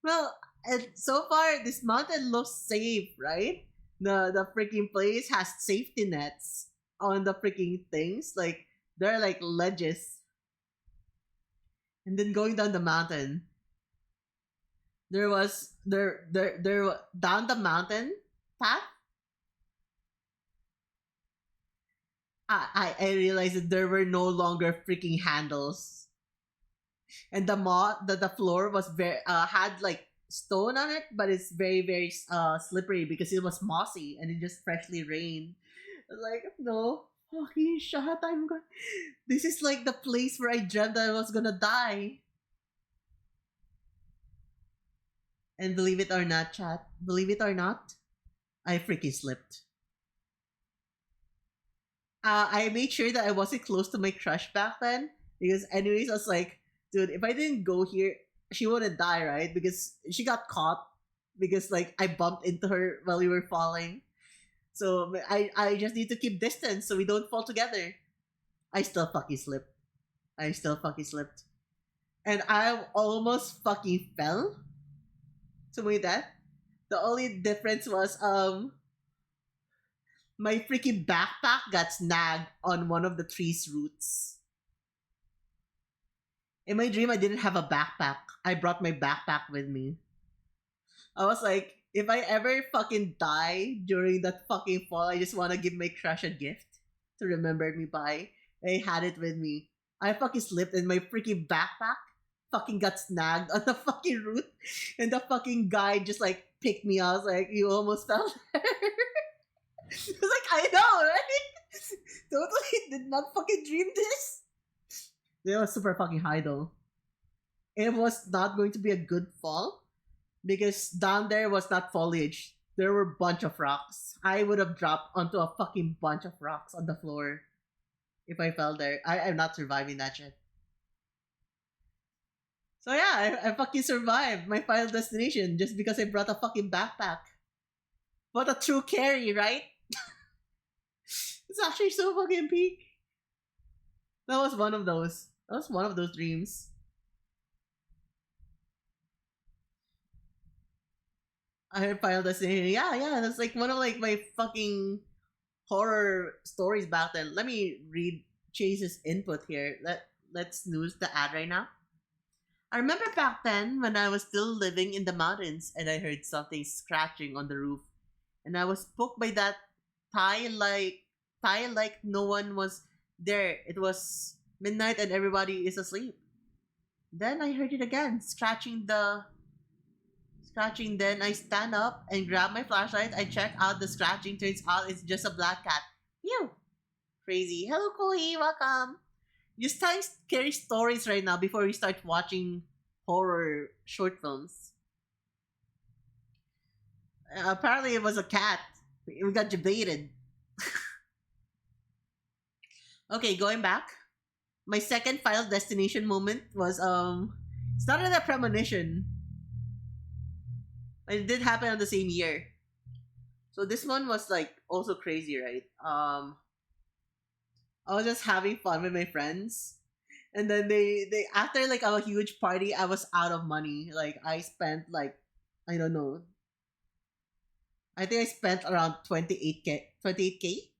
well, and so far this mountain looks safe, right? The freaking place has safety nets on the freaking things. Like there are like ledges. And then going down the mountain, down the mountain path. I realized that there were no longer freaking handles, and the floor was very had like stone on it, but it's very slippery because it was mossy and it just freshly rained. I was like, no fucking shot, this is like the place where I dreamt that I was gonna die. And believe it or not, chat, believe it or not, I freaking slipped. I made sure that I wasn't close to my crush back then, because anyways I was like, dude, if I didn't go here, she wouldn't die, right? Because she got caught because like I bumped into her while we were falling. So I just need to keep distance so we don't fall together. I still fucking slipped. And I almost fucking fell to my death. The only difference was my freaking backpack got snagged on one of the tree's roots. In my dream, I didn't have a backpack. I brought my backpack with me. I was like, if I ever fucking die during that fucking fall, I just want to give my crush a gift to remember me by. I had it with me. I fucking slipped and my freaking backpack fucking got snagged on the fucking root. And the fucking guy just like picked me up. I was like, you almost fell there. I was like, I know, right? Totally did not fucking dream this. It was super fucking high though. It was not going to be a good fall because down there was not foliage. There were a bunch of rocks. I would have dropped onto a fucking bunch of rocks on the floor if I fell there. I'm not surviving that shit. So yeah, I fucking survived my final destination just because I brought a fucking backpack. What a true carry, right? It's actually so fucking peak. That was one of those. That was one of those dreams. I heard Final Destination. Yeah, that's like one of like my fucking horror stories back then. Let me read Chase's input here. Let's snooze the ad right now. I remember back then when I was still living in the mountains and I heard something scratching on the roof, and I was spooked by that tie like no one was there. It was midnight and everybody is asleep. Then I heard it again, scratching. Then I stand up and grab my flashlight. I check out the scratching. Turns out it's just a black cat. Phew. Crazy. Hello, Kohi. Welcome. Just telling scary stories right now before we start watching horror short films. Apparently it was a cat. We got debated. Okay, going back. My second Final Destination moment was it's not really a premonition. But it did happen on the same year. So this one was like also crazy, right? I was just having fun with my friends. And then they after like a huge party, I was out of money. Like I spent like, I don't know, I think I spent around 28k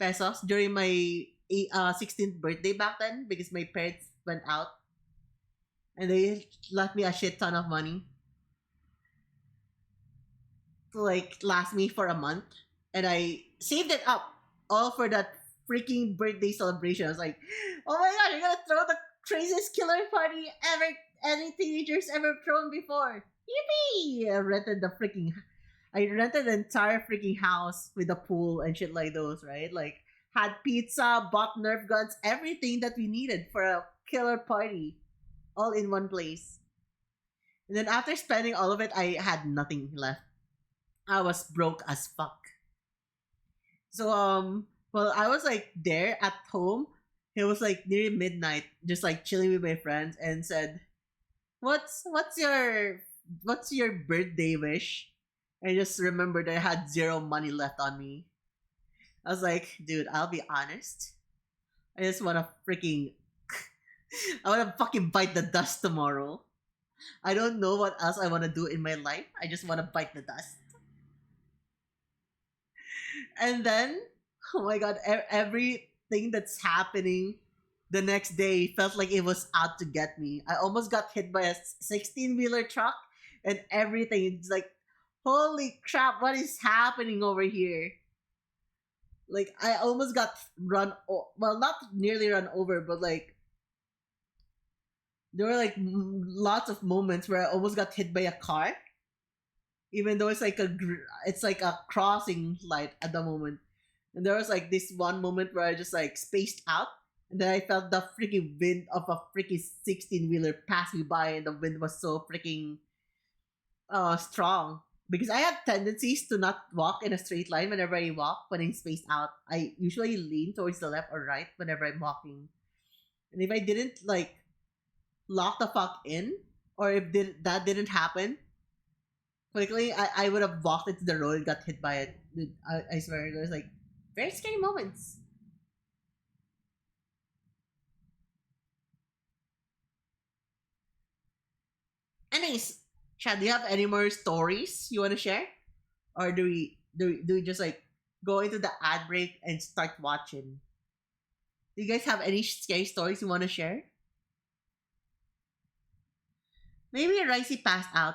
pesos during my 16th birthday back then because my parents went out and they left me a shit ton of money to like last me for a month, and I saved it up all for that freaking birthday celebration. I was like, oh my god, you're gonna throw the craziest killer party ever any teenagers ever thrown before. Yippee! I rented the entire freaking house with a pool and shit like those, right? Like had pizza, bought Nerf guns, everything that we needed for a killer party, all in one place. And then after spending all of it, I had nothing left. I was broke as fuck. So well, I was like there at home. It was like near midnight, just like chilling with my friends, and said, what's your birthday wish?" I just remembered I had zero money left on me. I was like, dude, I'll be honest. I just wanna freaking I wanna fucking bite the dust tomorrow. I don't know what else I wanna do in my life. I just wanna bite the dust. And then, oh my god, everything that's happening the next day felt like it was out to get me. I almost got hit by a 16-wheeler truck and everything. It's like, holy crap, what is happening over here? Like, I almost got well, not nearly run over, but like, there were like lots of moments where I almost got hit by a car, even though it's like a crossing light at the moment. And there was like this one moment where I just like spaced out, and then I felt the freaking wind of a freaking 16-wheeler pass me by, and the wind was so freaking strong. Because I have tendencies to not walk in a straight line whenever I walk. When I'm spaced out, I usually lean towards the left or right whenever I'm walking. And if I didn't like lock the fuck in, or if that didn't happen quickly, I would have walked into the road and got hit by it. Dude, I swear, there's like very scary moments. Anyways, Chad, do you have any more stories you want to share, or do we just like go into the ad break and start watching? Do you guys have any scary stories you want to share? Maybe Ricey passed out.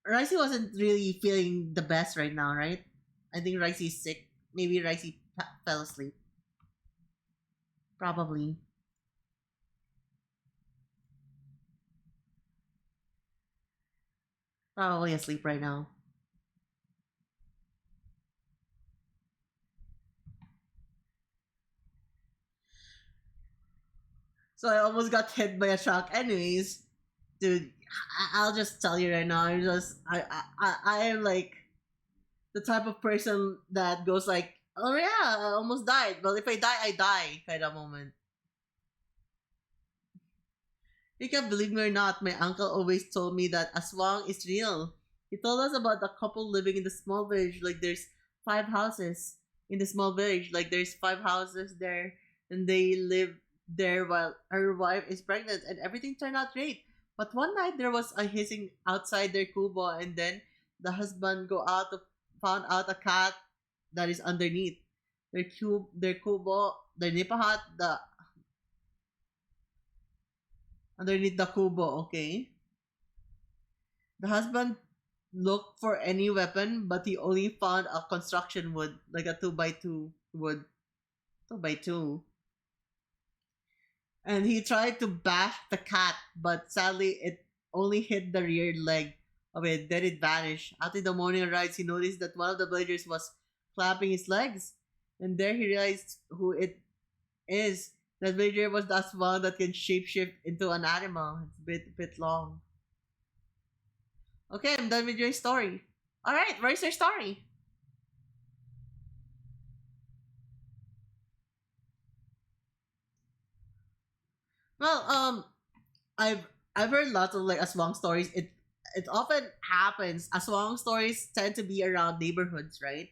Ricey wasn't really feeling the best right now, right? I think Ricey's sick. Maybe Ricey fell asleep. Probably. Probably asleep right now. So I almost got hit by a truck. Anyways, dude, I'll just tell you right now. I am like the type of person that goes like, oh yeah, I almost died. Well, if I die, kind of moment. You can believe me or not, my uncle always told me that aswang is real. He told us about a couple living in the small village, like there's 5 houses in the small village, like there's 5 houses there, and they live there while her wife is pregnant, and everything turned out great. But one night there was a hissing outside their kubo, and then the husband go out to found out a cat that is underneath their kubo, their nipa hut, the underneath the kubo. Okay, the husband looked for any weapon, but he only found a construction wood, like a 2x2 wood, 2x2. And he tried to bash the cat, but sadly it only hit the rear leg of it. Then it vanished. After the morning arrives, he noticed that one of the villagers was clapping his legs, and there he realized who it is. That villager was that one that can shapeshift into an animal. It's a bit long. Okay, I'm done with your story. All right, where's your story? Well, I've I've heard lots of like aswang stories. It often happens. Aswang stories tend to be around neighborhoods, right?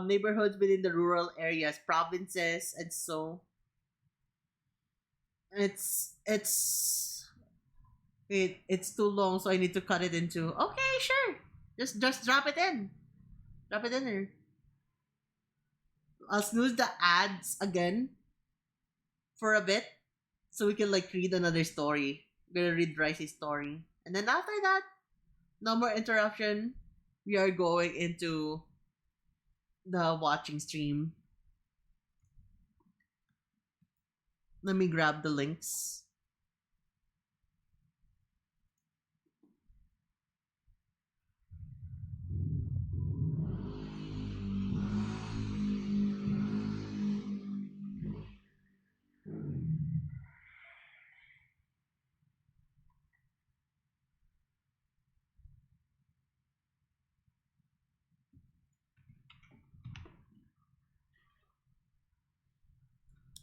Neighborhoods within the rural areas, provinces, and so it's it's too long, so I need to cut it into. Okay, sure. Just drop it in. Drop it in there. I'll snooze the ads again for a bit so we can like read another story. We're gonna read Ricey's story. And then after that, no more interruption. We are going into the watching stream. Let me grab the links.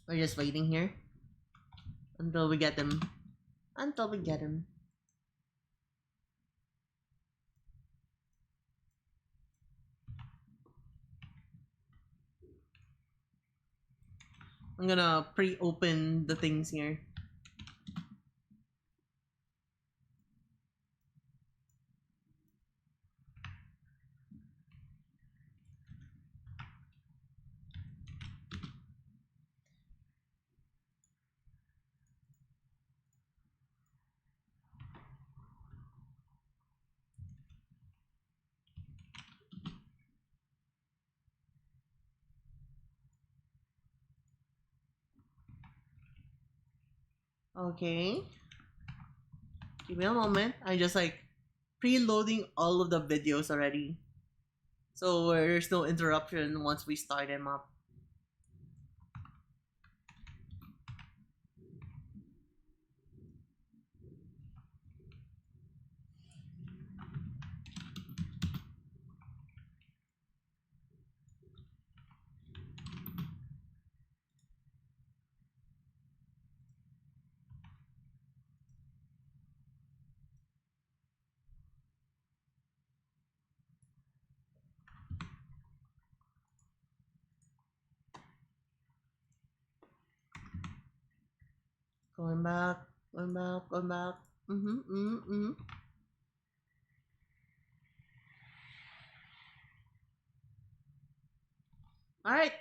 We're just waiting here until we get them. Until we get them. I'm gonna pre-open the things here. Okay. Give me a moment. I just like preloading all of the videos already. So there's no interruption once we start them up. Going back, going back, going back. Alright,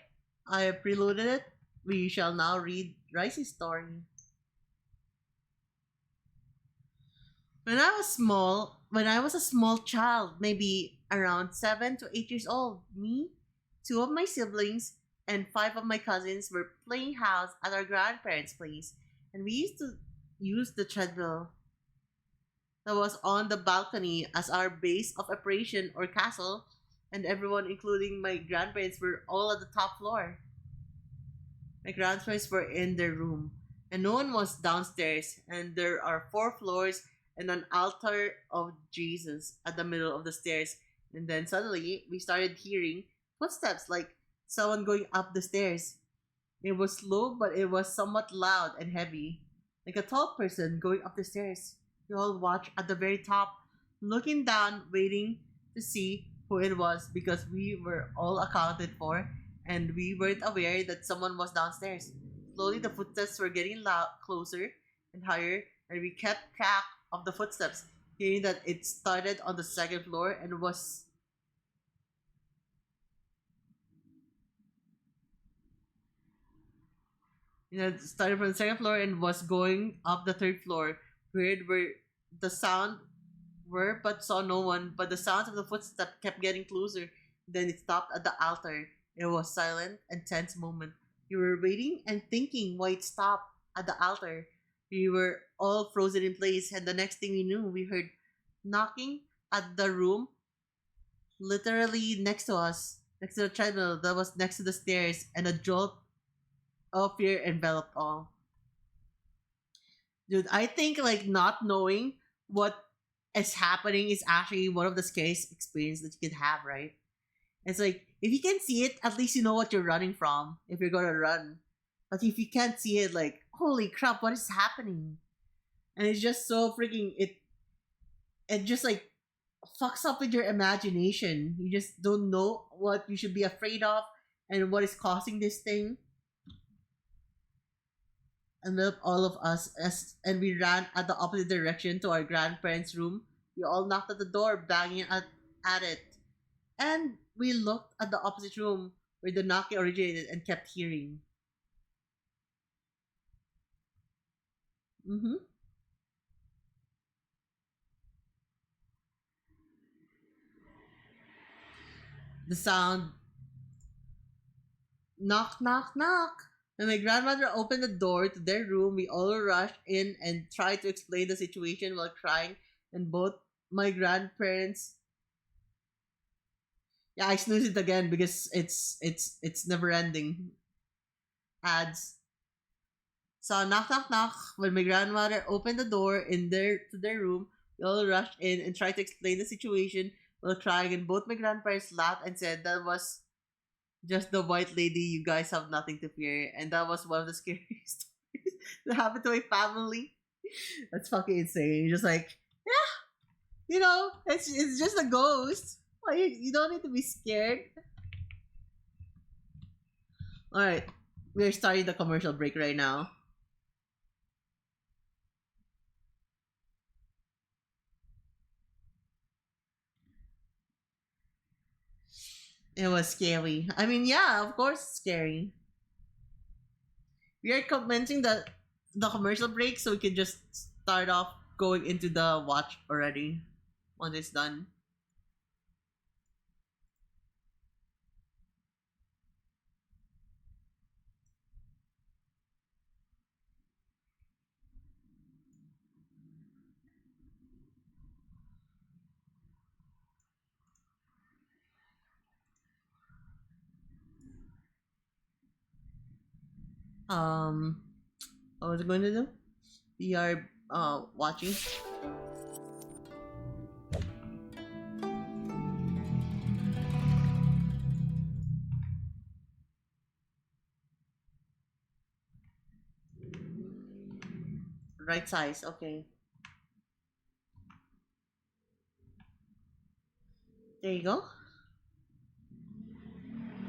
I have preloaded it. We shall now read Ricey's story. When I was a small child, maybe around 7 to 8 years old, me, two of my siblings, and five of my cousins were playing house at our grandparents' place, and we used to use the treadmill that was on the balcony as our base of operation or castle, and everyone, including my grandparents, were all at the top floor. My grandparents were in their room, and no one was downstairs, and there are four floors and an altar of Jesus at the middle of the stairs. And then suddenly, we started hearing footsteps like someone going up the stairs. It was slow, but it was somewhat loud and heavy, like a tall person going up the stairs. We all watched at the very top, looking down, waiting to see who it was because we were all accounted for and we weren't aware that someone was downstairs. Slowly, the footsteps were getting loud, closer and higher, and we kept track of the footsteps, hearing that it started on the second floor and was it started from the second floor and was going up the third floor. Heard where the sound were, but saw no one. But the sounds of the footsteps kept getting closer. Then it stopped at the altar. It was silent and tense moment. We were waiting and thinking why it stopped at the altar. We were all frozen in place, and the next thing we knew, we heard knocking at the room, literally next to us, next to the treadmill that was next to the stairs, and a jolt of fear enveloped all. Dude, I think like not knowing what is happening is actually one of the scariest experience that you can have, right? It's like if you can see it, at least you know what you're running from if you're gonna run. But if you can't see it, like holy crap, what is happening? And it's just so freaking it just like fucks up with your imagination. You just don't know what you should be afraid of and what is causing this thing. And with all of us and we ran at the opposite direction to our grandparents' room. We all knocked at the door, banging at it. And we looked at the opposite room where the knocking originated and kept hearing. Mm-hmm. The sound, knock, knock, knock. When my grandmother opened the door to their room, we all rushed in and tried to explain the situation while crying. And both my grandparents, yeah, I snoozed it again because it's never ending. Ads. So knock, knock, knock. When my grandmother opened the door in their room, we all rushed in and tried to explain the situation while crying. And both my grandparents laughed and said that was just the white lady. You guys have nothing to fear. And that was one of the scariest stories that happened to my family. That's fucking insane. You're just like, it's just a ghost. Why you don't need to be scared. All right, we're starting the commercial break right now. It was scary. I mean, yeah, of course, it's scary. We are commencing the commercial break, so we can just start off going into the watch already once it's done. Um, what was I going to do? We are watching. Right size, okay. There you go.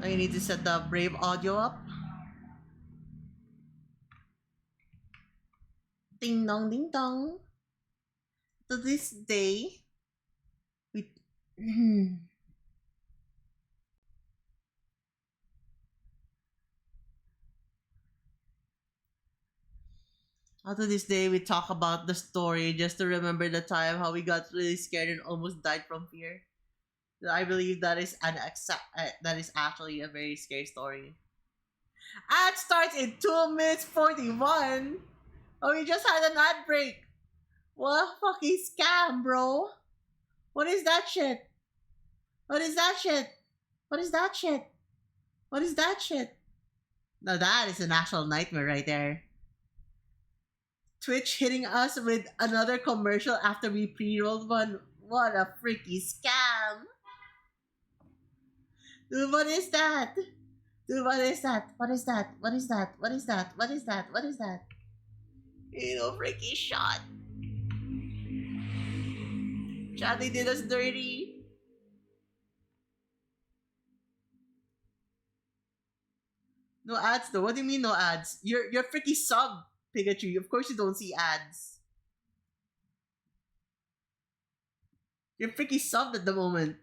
Now you need to set the Brave audio up. Ding dong, ding dong. To this day, we. To this day, we talk about the story just to remember the time how we got really scared and almost died from fear. I believe that is actually a very scary story. Ad starts in 2 minutes 41. Oh, we just had an ad break. What a fucking scam, bro. What is that shit? What is that shit? What is that shit? What is that shit? Now that is an actual nightmare right there. Twitch hitting us with another commercial after we pre-rolled one. What a freaky scam. Dude, what is that? Dude, what is that? What is that? What is that? What is that? What is that? What is that? Freaky shot. Chad, they did us dirty. No ads though. What do you mean no ads? You're freaky sub, Pikachu. Of course you don't see ads. You're freaky subbed at the moment.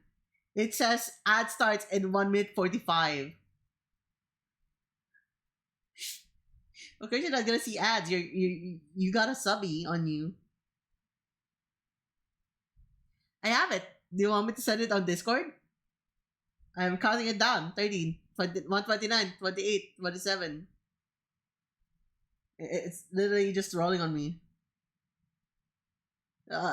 It says ad starts in 1 minute 45. Of course you're not gonna see ads. You got a subby on you. I have it. Do you want me to send it on Discord? I'm counting it down. 13, 129, 28, 27. It's literally just rolling on me. Let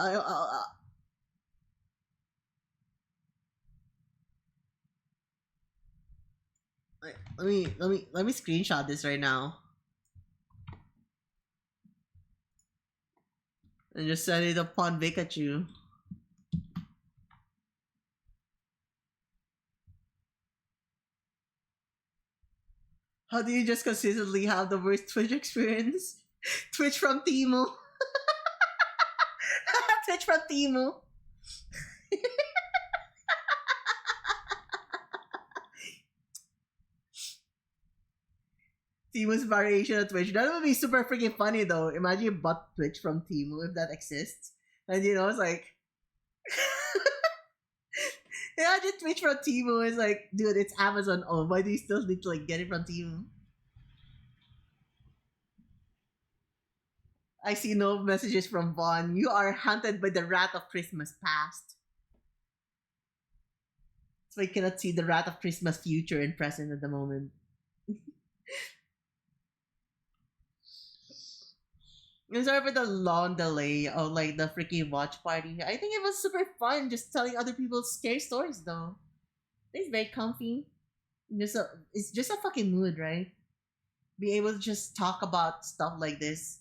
me screenshot this right now and just send it upon Pikachu. How do you just consistently have the worst Twitch experience? Twitch from Timo. Twitch from Timo. Timo's variation of Twitch. That would be super freaking funny though. Imagine butt Twitch from Timo if that exists. And it's like Imagine Twitch from Temu is like, dude, it's Amazon owned. Why do you still need to like get it from Temu? I see no messages from Vaughn. You are hunted by the wrath of Christmas past. So I cannot see the wrath of Christmas future and present at the moment. I'm sorry for the long delay of like the freaking watch party. I think it was super fun just telling other people scary stories though. It's very comfy. It's just a fucking mood, right? Be able to just talk about stuff like this.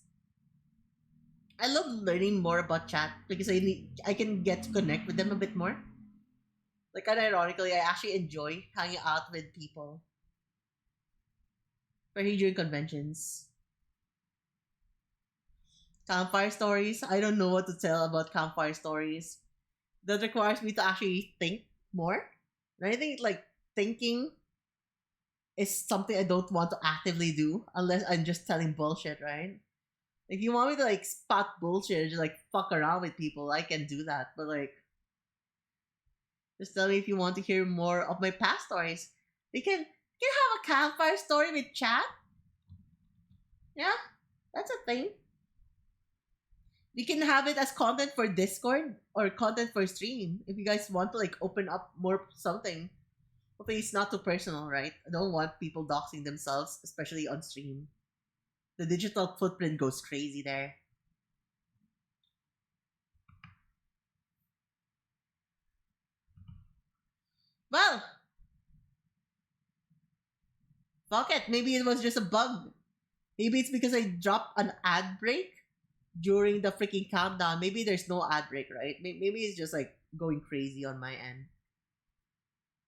I love learning more about chat because I can get to connect with them a bit more. Like unironically, I actually enjoy hanging out with people. Especially during conventions. Campfire stories. I don't know what to tell about campfire stories. That requires me to actually think more. And I think like thinking is something I don't want to actively do unless I'm just telling bullshit, right? If you want me to like spot bullshit, just like fuck around with people, I can do that. But like, just tell me if you want to hear more of my past stories. We can have a campfire story with chat. Yeah, that's a thing. We can have it as content for Discord or content for stream. If you guys want to like open up more something. Hopefully it's not too personal, right? I don't want people doxing themselves, especially on stream. The digital footprint goes crazy there. Well, fuck it. Maybe it was just a bug. Maybe it's because I dropped an ad break during the freaking countdown. Maybe there's no ad break, right? Maybe it's just like going crazy on my end.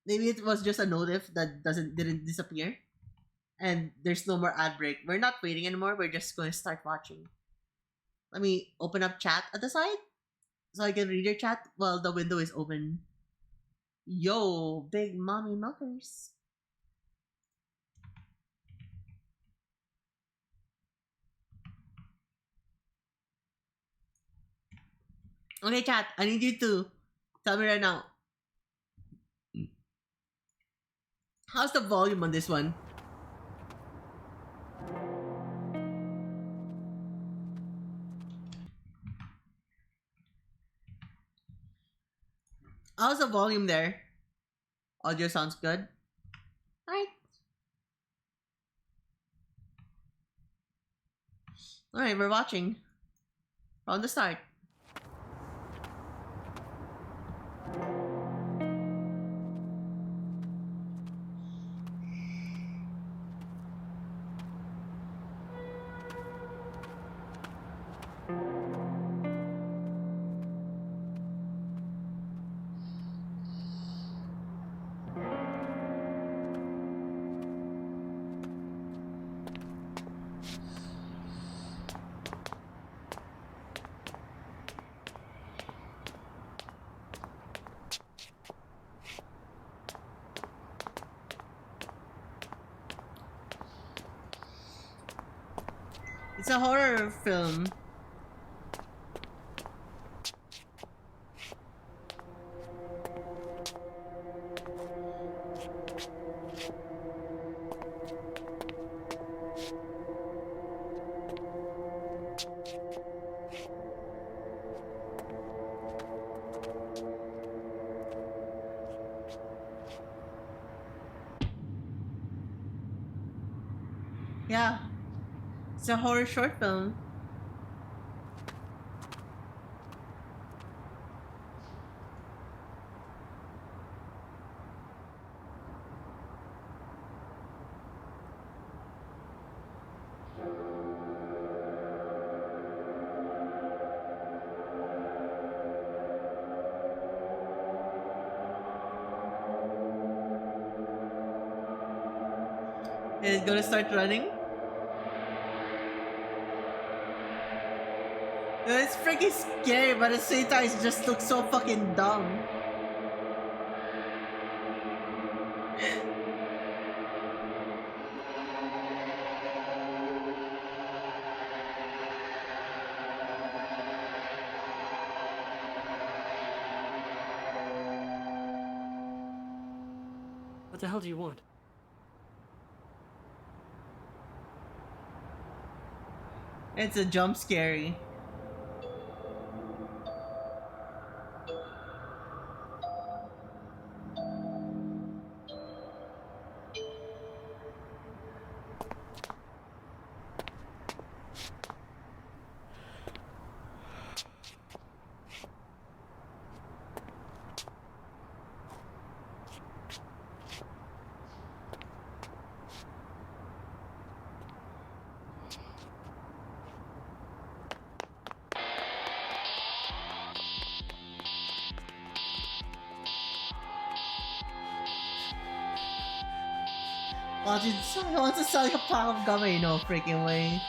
Maybe it was just a notif that didn't disappear, and there's no more ad break. We're not waiting anymore. We're just going to start watching. Let me open up chat at the side so I can read your chat while the window is open. Yo, big mommy muckers. Okay, chat. I need you to tell me right now. How's the volume on this one? How's the volume there? Audio sounds good. Alright. Alright, we're watching. From the start. It's a horror film. Yeah. It's a horror short film. It's gonna start running. It's freaking scary, but at the same time, it just looks so fucking dumb. What the hell do you want? It's a jump scary. He wants to sell you a pack of gum, no freaking way.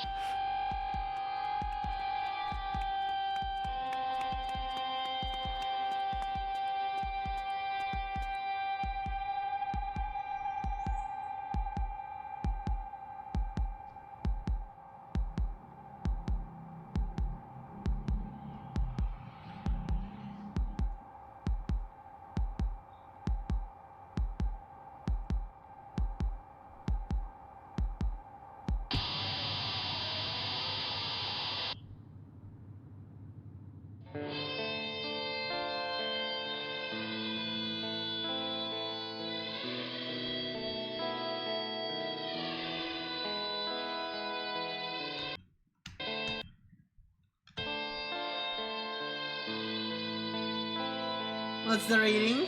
What's the rating?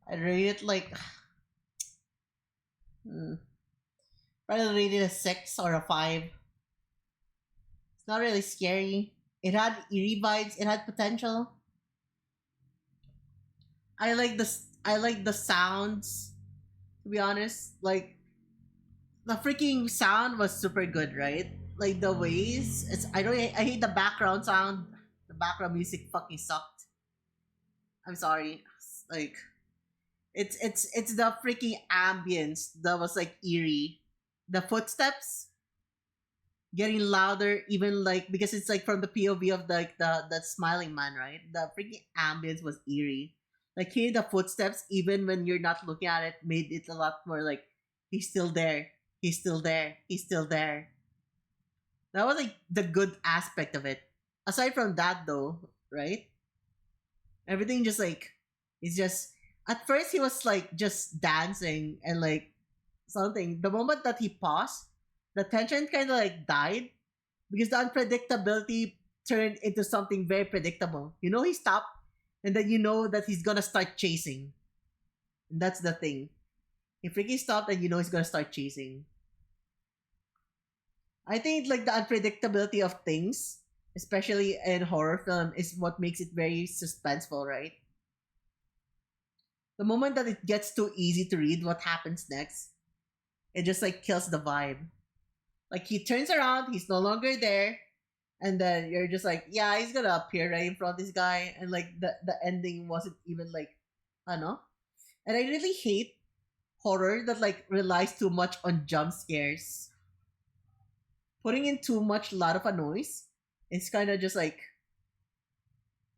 I rate it like hmm, probably rate it a 6 or a 5. It's not really scary. It had eerie vibes. It had potential. I like the sounds. To be honest, like the freaking sound was super good, right? Like the ways it's I hate the background sound. The background music fucking sucked. I'm sorry. Like it's the freaking ambience that was like eerie. The footsteps getting louder, even like because it's like from the POV of the smiling man, right? The freaking ambience was eerie. Like hearing the footsteps, even when you're not looking at it, made it a lot more like he's still there, he's still there, he's still there. That was like the good aspect of it. Aside from that, though, right? Everything just like it's just at first he was like just dancing and like something. The moment that he paused, the tension kind of like died because the unpredictability turned into something very predictable. You know, he stopped, and then you know that he's gonna start chasing. And that's the thing. He freaking stopped, and you know he's gonna start chasing. I think like the unpredictability of things, especially in horror film, is what makes it very suspenseful, right? The moment that it gets too easy to read what happens next, it just like kills the vibe. Like he turns around, he's no longer there, and then you're just like, yeah, he's gonna appear right in front of this guy, and like the ending wasn't even like, I don't know. And I really hate horror that like relies too much on jump scares. Putting in too much lot of a noise, it's kind of just like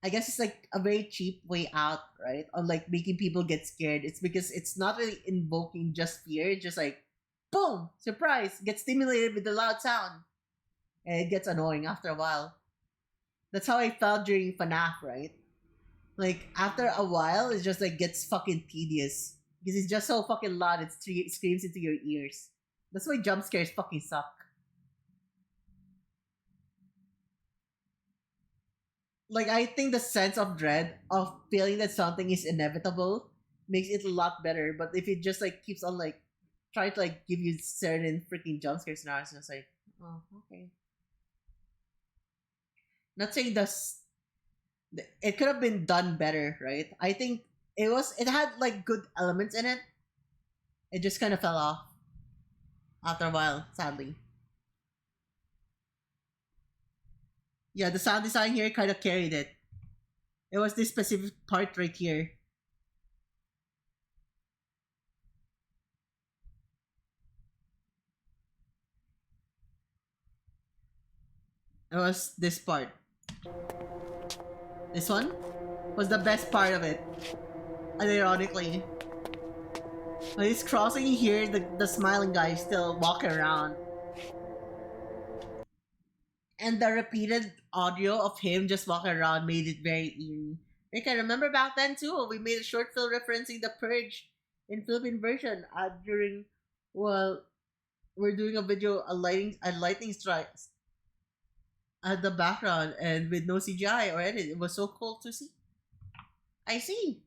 I guess it's like a very cheap way out, right? On like making people get scared. It's because it's not really invoking just fear. It's just like, boom, surprise, get stimulated with the loud sound, and it gets annoying after a while. That's how I felt during FNAF, right? Like after a while, it just like gets fucking tedious because it's just so fucking loud. It screams into your ears. That's why jump scares fucking suck. Like I think the sense of dread of feeling that something is inevitable makes it a lot better. But if it just like keeps on like trying to like give you certain freaking jump scares now, it's just like, oh, okay. Not saying this it could have been done better, right? I think it had like good elements in it. It just kind of fell off after a while, sadly. Yeah, the sound design here kind of carried it. It was this specific part right here. It was this part. This one was the best part of it. And ironically, when he's crossing here, the smiling guy is still walking around. And the repeated audio of him just walking around made it very eerie. Like, I remember back then too, we made a short film referencing The Purge in Philippine version during, well, we're doing a video, a lightning strike at the background and with no CGI or edit. It was so cool to see. I see.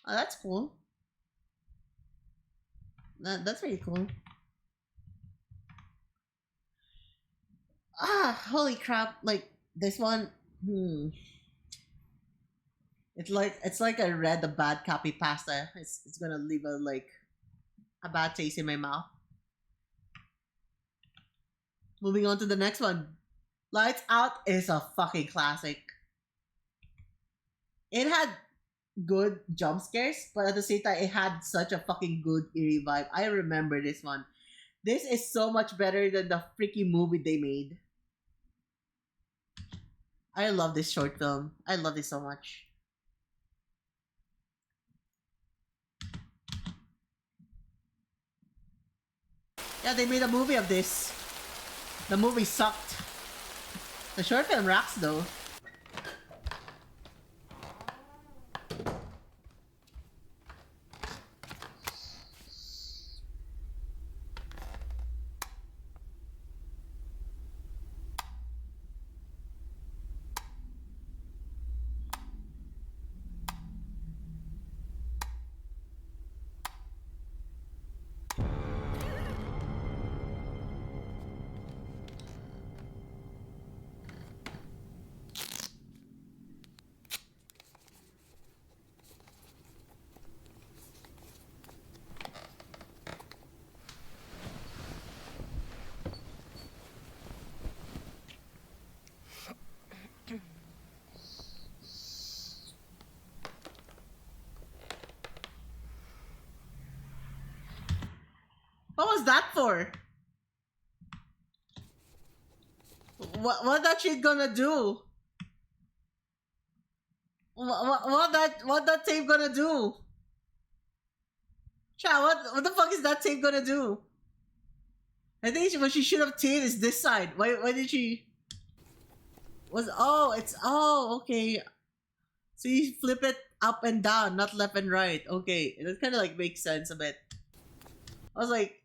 Oh, that's cool. That's very cool. Ah, holy crap! Like this one, it's like I read the bad copy pasta. It's gonna leave a bad taste in my mouth. Moving on to the next one. Lights Out is a fucking classic. It had good jump scares, but at the same time, it had such a fucking good eerie vibe. I remember this one. This is so much better than the freaking movie they made. I love this short film. I love it so much. Yeah, they made a movie of this. The movie sucked. The short film rocks though. What was that for? What that shit gonna do? What that tape gonna do? Chat, what the fuck is that tape gonna do? I think what she should have taped is this side. Why did she? Okay. So you flip it up and down, not left and right. Okay, that kind of like makes sense a bit. I was like,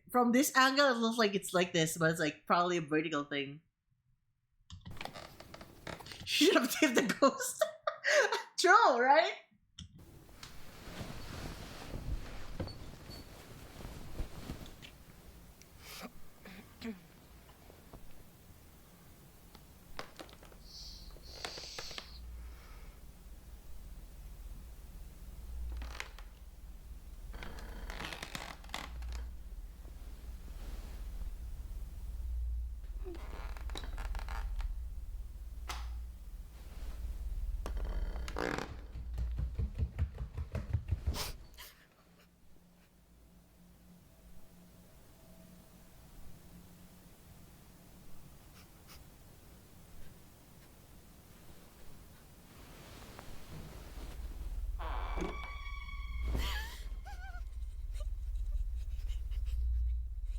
from this angle, it looks like it's like this, but it's like probably a vertical thing. Should have taped the ghost. True, right?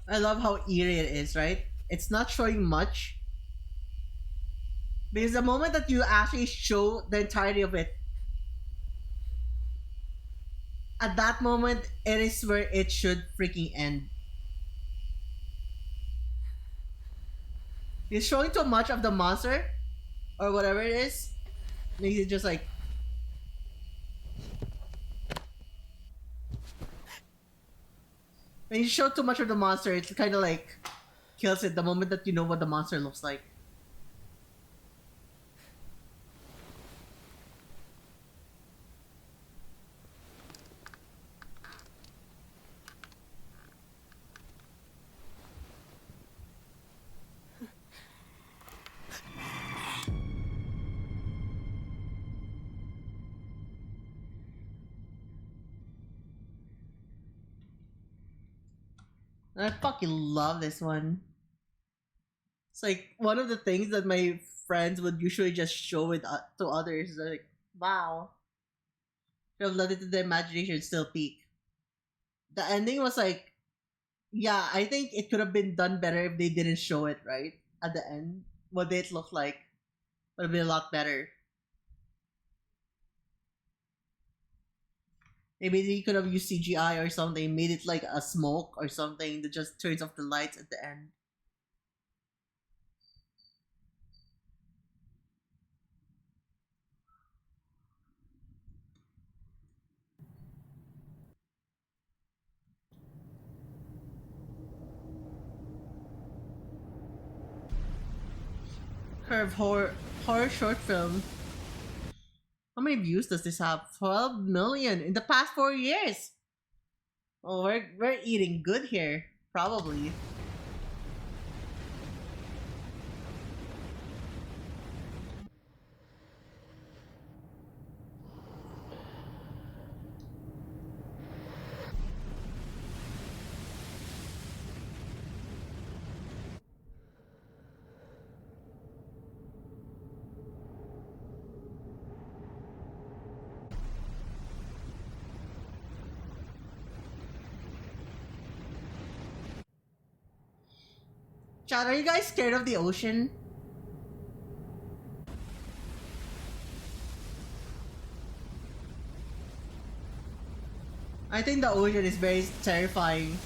I love how eerie it is, right? It's not showing much. Because the moment that you actually show the entirety of it, at that moment, it is where it should freaking end. It's showing too much of the monster, or whatever it is. Makes it just like. When you show too much of the monster, it kind of like kills it the moment that you know what the monster looks like. I fucking love this one. It's like one of the things that my friends would usually just show it to others. They're like, wow, you have let it to the imagination still peak. The ending was like, yeah, I think it could have been done better if they didn't show it right at the end. What did it look like would have been a lot better. Maybe they could have used CGI or something, made it like a smoke or something that just turns off the lights at the end. Curve horror short film. How many views does this have? 12 million in the past 4 years. Oh, we're eating good here, probably. Chad, are you guys scared of the ocean? I think the ocean is very terrifying.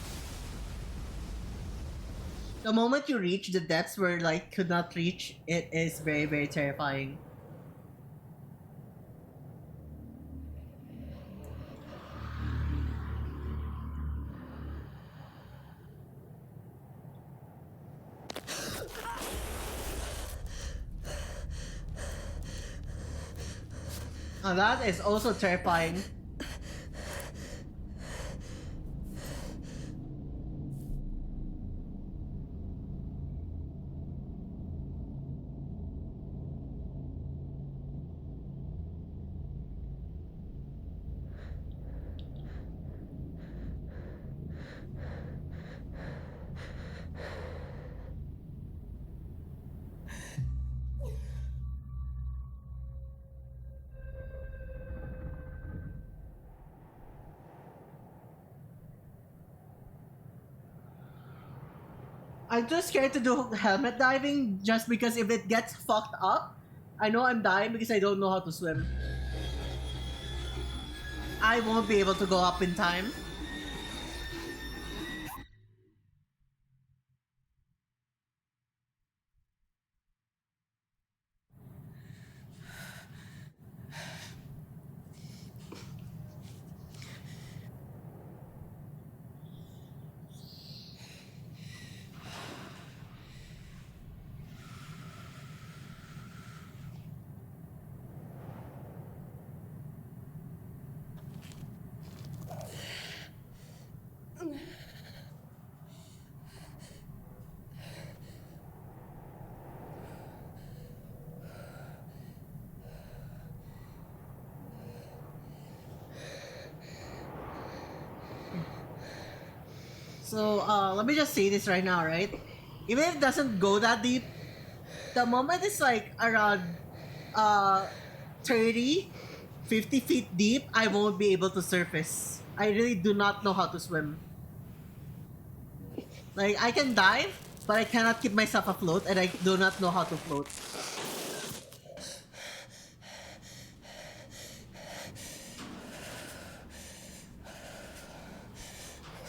The moment you reach the depths where light could not reach, it is very, very terrifying. And that is also terrifying. I'm too scared to do helmet diving just because if it gets fucked up, I know I'm dying because I don't know how to swim. I won't be able to go up in time. So let me just say this right now, right? Even if it doesn't go that deep, the moment it's like around uh 30, 50 feet deep, I won't be able to surface. I really do not know how to swim. Like I can dive, but I cannot keep myself afloat and I do not know how to float.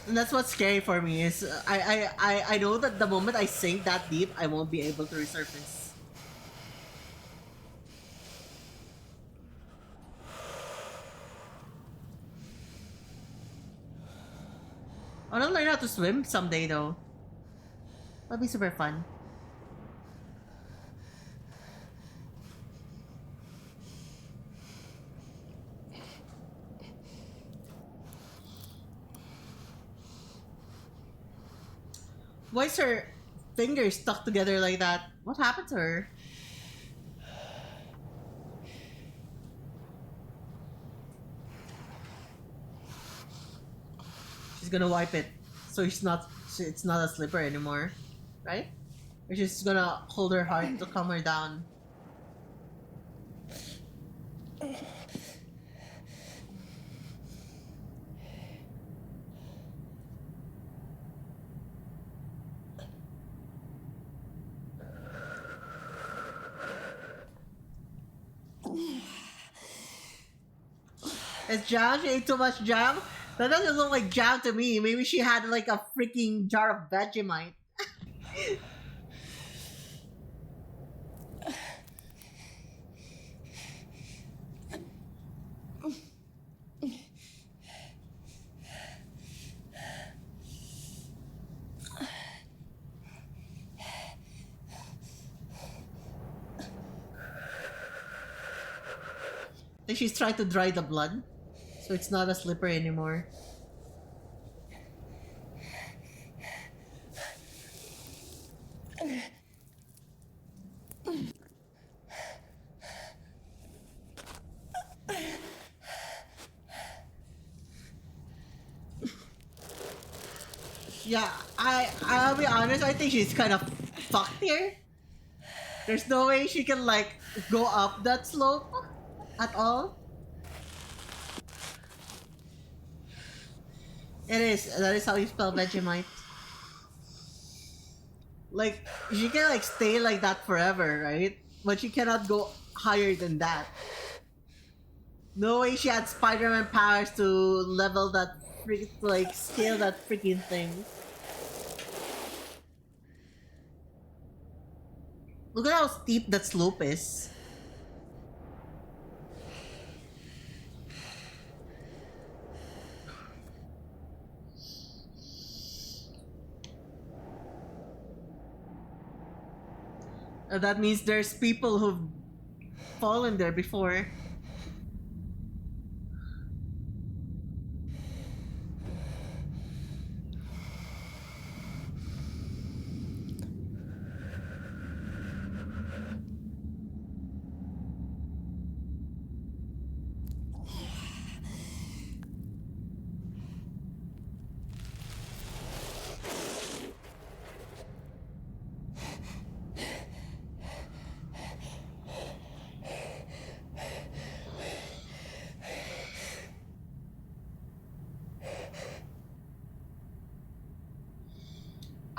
And that's what's scary for me is I know that the moment I sink that deep, I won't be able to resurface. I want to learn how to swim someday though. That'd be super fun. Why is her fingers stuck together like that? What happened to her? She's gonna wipe it, so it's not a slipper anymore, right? Or she's gonna hold her heart to calm her down. Is jam? She ate too much jam? That doesn't look like jam to me. Maybe she had like a freaking jar of Vegemite. I think she's trying to dry the blood, so it's not as slippery anymore. Yeah, I'll be honest, I think she's kind of fucked here. There's no way she can like go up that slope at all. It is. That is how you spell Vegemite. Like, she can like stay like that forever, right? But she cannot go higher than that. No way she had Spider-Man powers to level that like scale that freaking thing. Look at how steep that slope is. That means there's people who've fallen there before.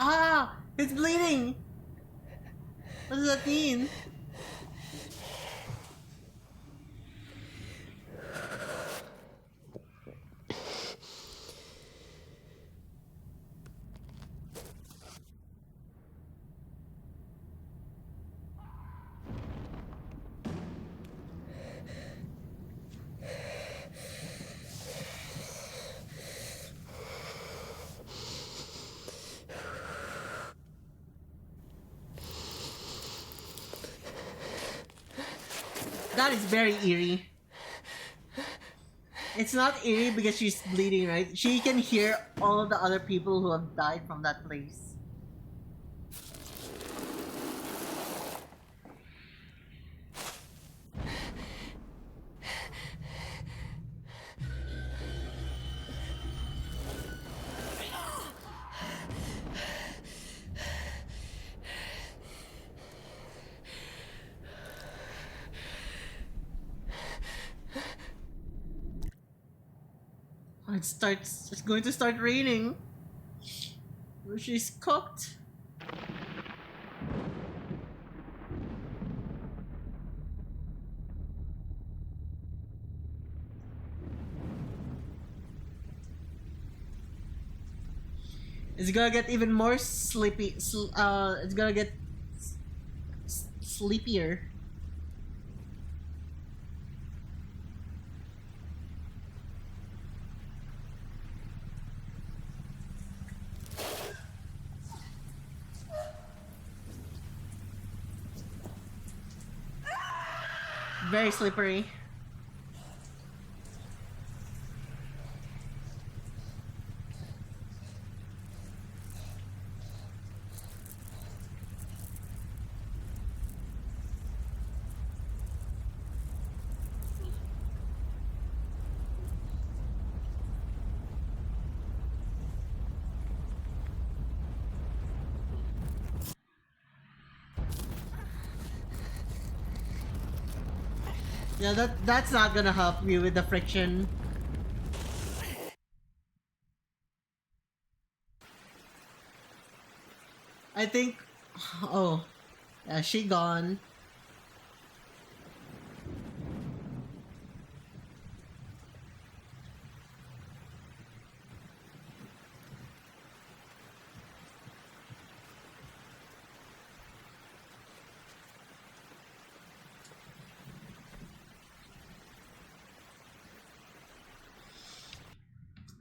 Ah! It's bleeding! What does that mean? That is very eerie. It's not eerie because she's bleeding, right? She can hear all of the other people who have died from that place. It's going to start raining. She's cooked. It's gonna get even more sleepy. It's gonna get sleepier. Very slippery. Yeah, that's not gonna help you with the friction. I think. Oh, yeah, she gone.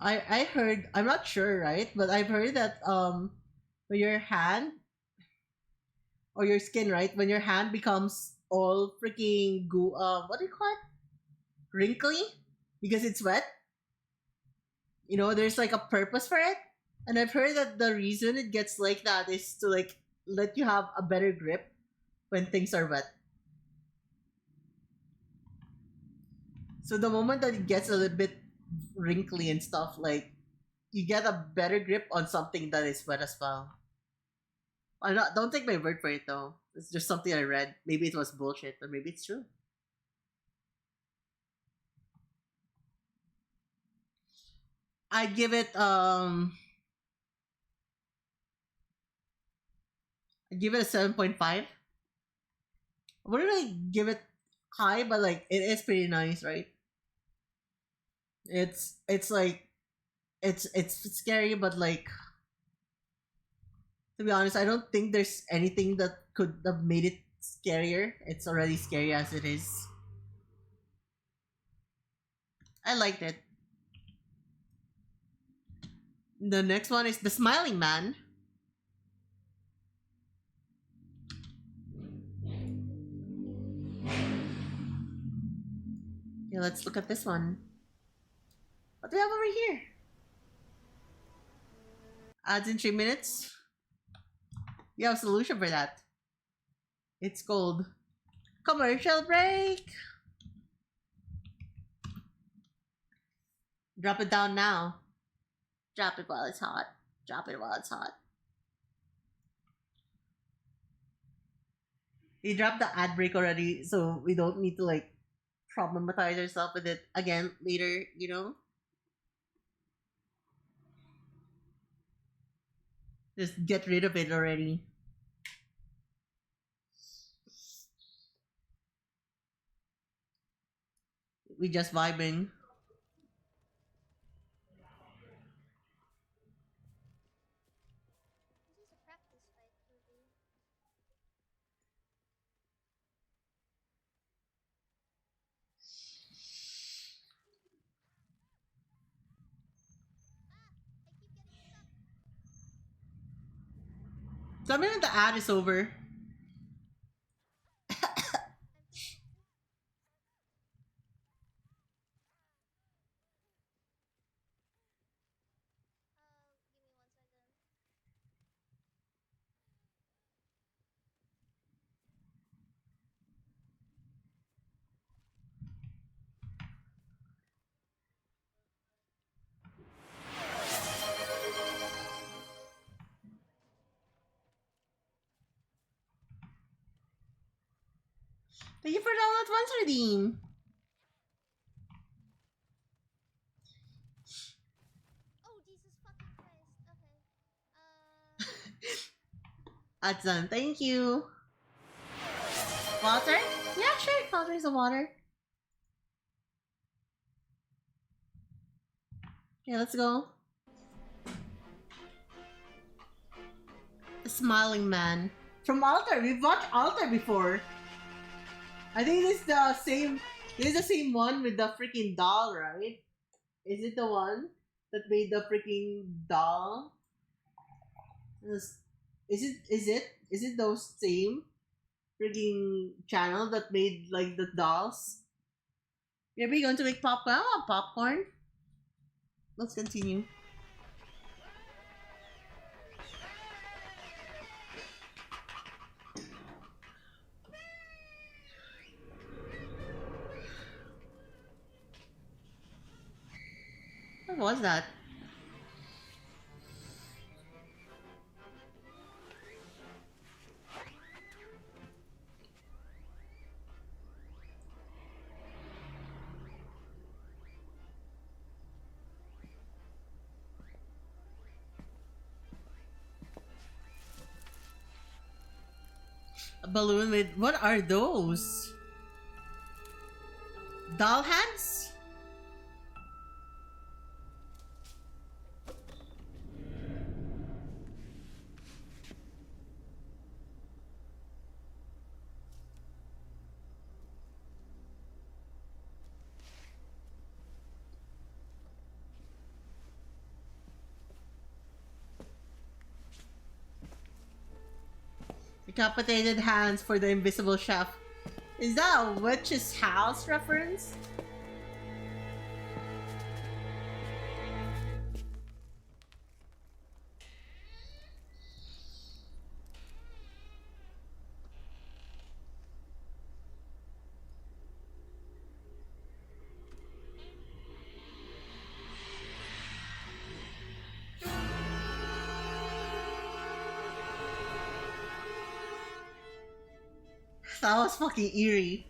I heard, I'm not sure, right? But I've heard that when your hand or your skin, right? When your hand becomes all freaking goo, what do you call it? Wrinkly because it's wet. You know, there's like a purpose for it. And I've heard that the reason it gets like that is to like let you have a better grip when things are wet. So the moment that it gets a little bit wrinkly and stuff, like you get a better grip on something that is wet as well. I not don't take my word for it though. It's just something I read. Maybe it was bullshit, but maybe it's true. I'd give it I'd give it a 7.5. I wouldn't really give it high, but like it is pretty nice, right? It's like it's scary, but like to be honest, I don't think there's anything that could have made it scarier. It's already scary as it is. I liked it. The next one is the Smiling Man. Yeah, let's look at this one. What do we have over here? Ads in 3 minutes. We have a solution for that. It's called commercial break. Drop it down now. Drop it while it's hot. Drop it while it's hot. We dropped the ad break already, so we don't need to like problematize ourselves with it again later, you know? Just get rid of it already. We just vibing. This is a practice fight, Ruby. Ah! I keep getting stuck. Tell me when the ad is over. I'm trying to. Give me 1 second. Thank you for the all at once redeem. Oh, Jesus fucking Christ. Okay. That's done. Thank you. Water? Yeah, sure. I'll drink some water. Okay, let's go. The Smiling Man. From Alter. We've watched Alter before. I think this is the same. This is the same one with the freaking doll, right? Is it the one that made the freaking doll? Is it? Is it? Is it those same freaking channel that made like the dolls? Are we going to make popcorn? I want popcorn. Let's continue. What was that? A balloon with what are those? Doll hands? Decapitated hands for the invisible chef. Is that a witch's house reference? That was fucking eerie.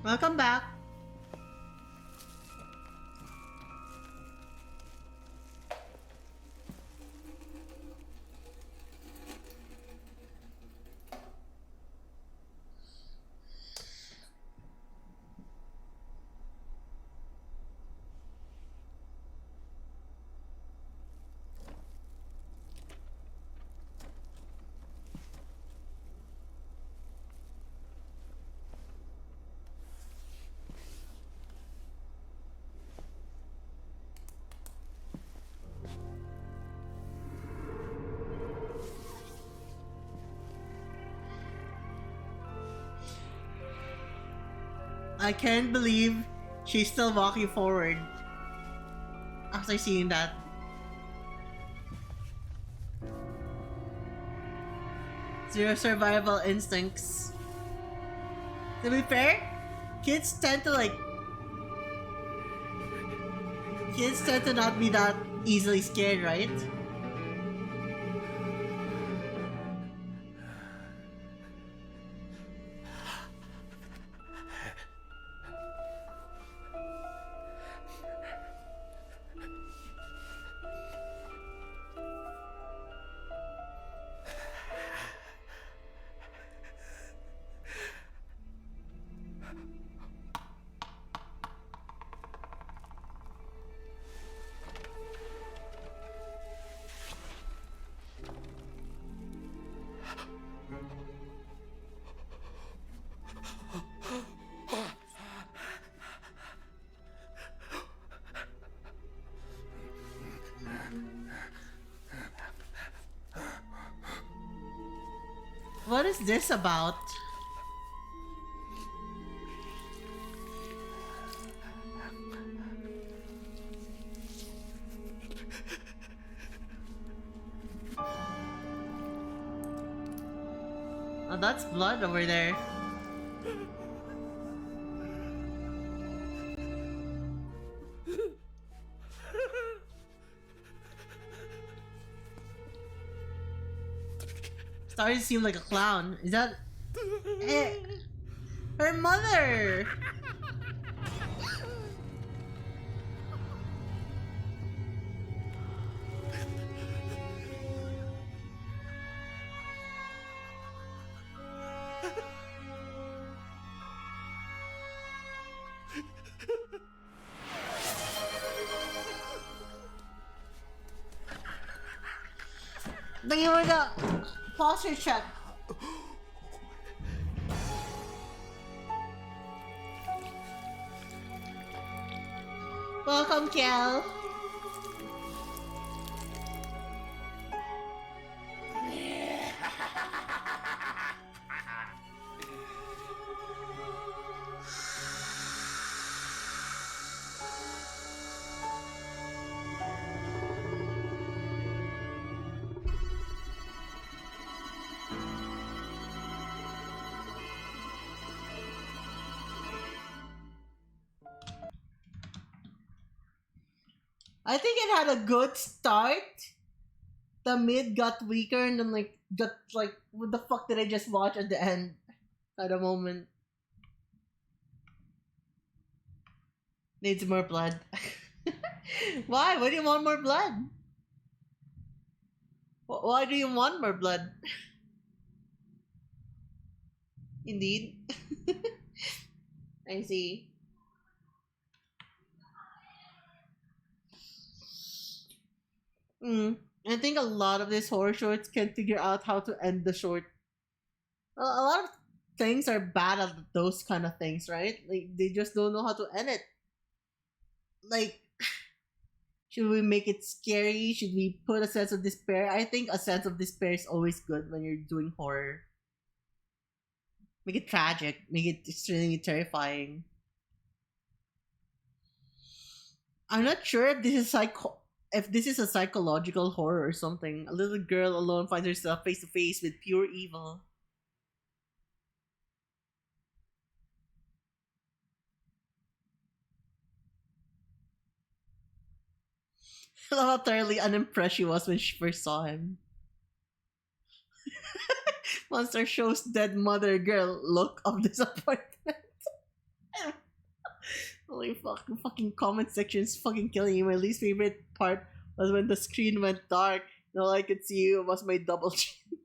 Welcome back. I can't believe she's still walking forward after seeing that. Zero survival instincts. To be fair, kids tend to not be that easily scared, right? What is this about? Oh, that's blood over there. Starting to seem like a clown. Is that... Eh, her mother! Thank you for the posture check. Welcome, Kel. I think it had a good start. The mid got weaker and then got like, what the fuck did I just watch at the end? At the moment. Needs more blood. Why? Why do you want more blood? Why do you want more blood? Indeed. I see. Mm. I think a lot of these horror shorts can figure out how to end the short. A lot of things are bad at those kind of things, right? Like they just don't know how to end it. Like, should we make it scary? Should we put a sense of despair? I think a sense of despair is always good when you're doing horror. Make it tragic. Make it extremely terrifying. I'm not sure if this is a psychological horror or something. A little girl alone finds herself face to face with pure evil. I love how thoroughly unimpressed she was when she first saw him. Monster shows dead mother girl look of disappointment. Holy fucking comment section is fucking killing me. My least favorite part was when the screen went dark and all I could see was my double chin.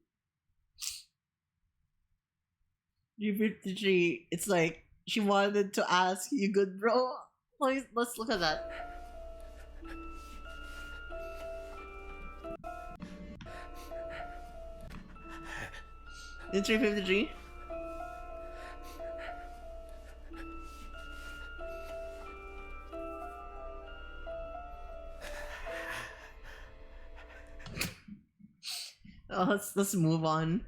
353. It's like she wanted to ask, "You good, bro?" Let's look at that. In 353. Oh, let's move on.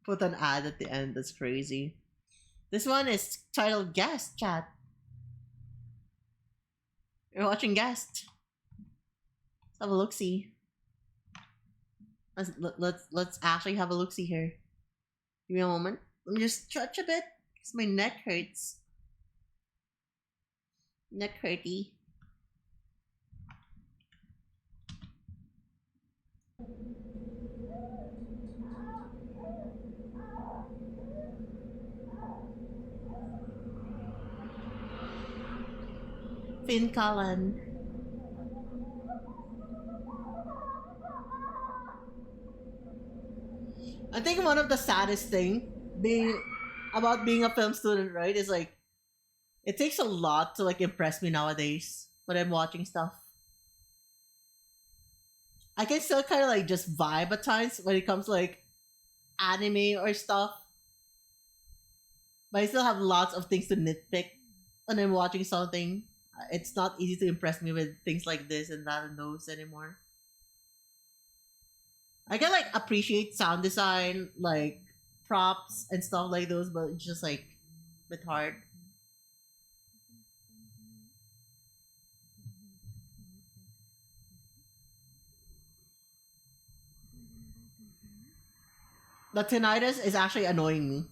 Put an ad at the end. That's crazy. This one is titled Guest Chat. You're watching Guest. Let's have a look see. Let's actually have a look see here. Give me a moment. Let me just stretch a bit because my neck hurts. Neck hurty. Finn Callan. I think one of the saddest thing being about being a film student, right, is like it takes a lot to like impress me nowadays when I'm watching stuff. I can still kind of like just vibe at times when it comes to like anime or stuff, but I still have lots of things to nitpick when I'm watching something. It's not easy to impress me with things like this and that and those anymore. I can like appreciate sound design, like props and stuff like those, but it's just like a bit hard. The tinnitus is actually annoying me.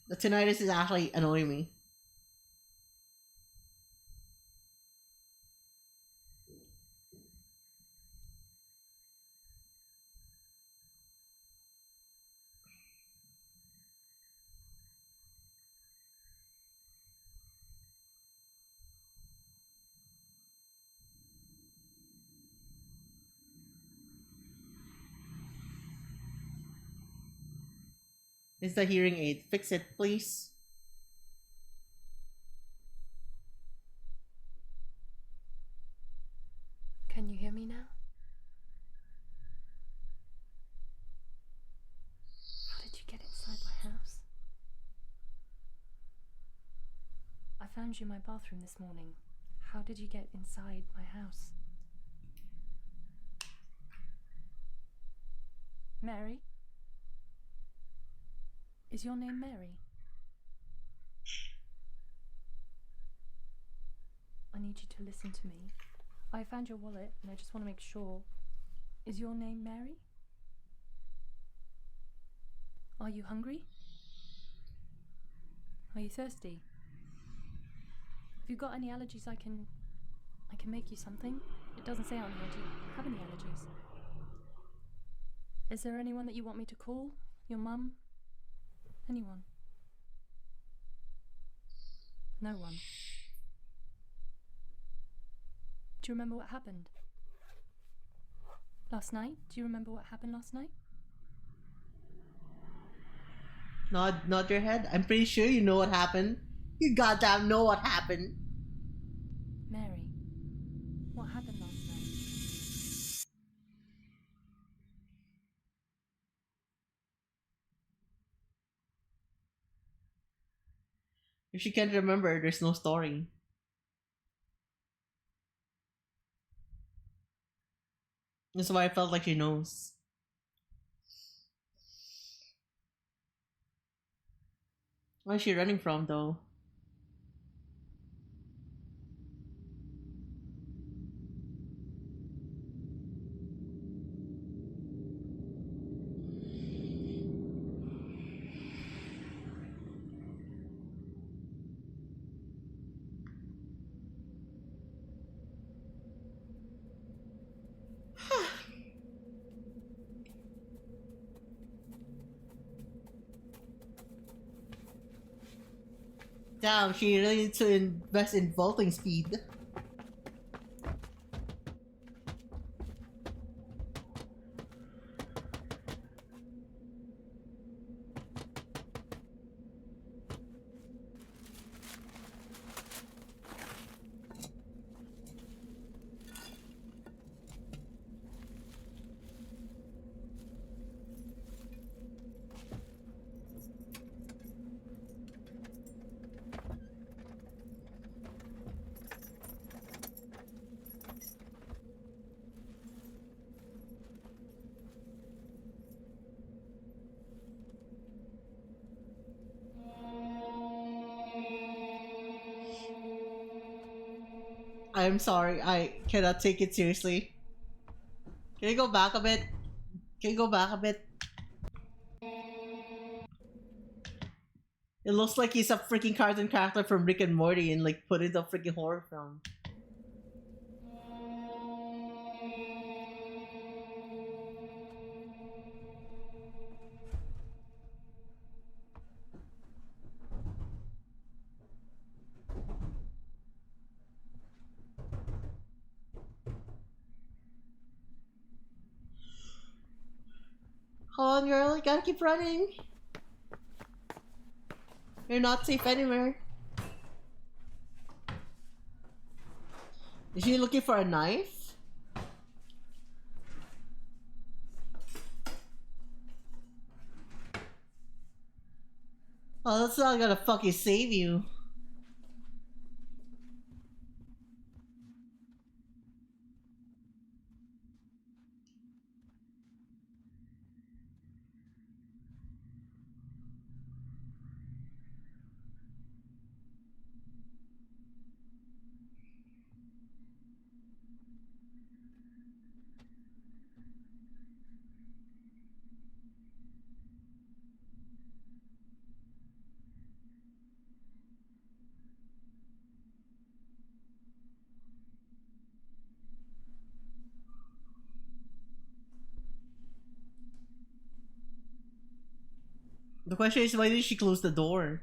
The tinnitus is actually annoying me. It's the hearing aid. Fix it, please. Can you hear me now? How did you get inside my house? I found you in my bathroom this morning. How did you get inside my house? Mary? Is your name Mary? I need you to listen to me. I found your wallet and I just want to make sure. Is your name Mary? Are you hungry? Are you thirsty? Have you got any allergies? I can make you something. It doesn't say on here. Do you have any allergies? Is there anyone that you want me to call? Your mum? Anyone? No one. Do you remember what happened? Last night? Do you remember what happened last night? Nod your head. I'm pretty sure you know what happened. You goddamn know what happened. Mary, what happened last night? If she can't remember, there's no story. That's why I felt like she knows. Where is she running from, though? Damn, she really needs to invest in vaulting speed. I'm sorry, I cannot take it seriously. Can you go back a bit? Can you go back a bit? It looks like he's a freaking cartoon character from Rick and Morty and like put in a freaking horror film. Come on, girl, you gotta keep running. You're not safe anywhere. Is she looking for a knife? Oh, that's not gonna fucking save you. The question is, why did she close the door?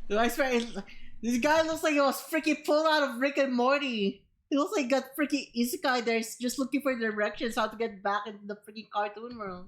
Dude, I swear, this guy looks like he was freaking pulled out of Rick and Morty. He looks like he got freaking isekai there, just looking for directions how to get back into the freaking cartoon world.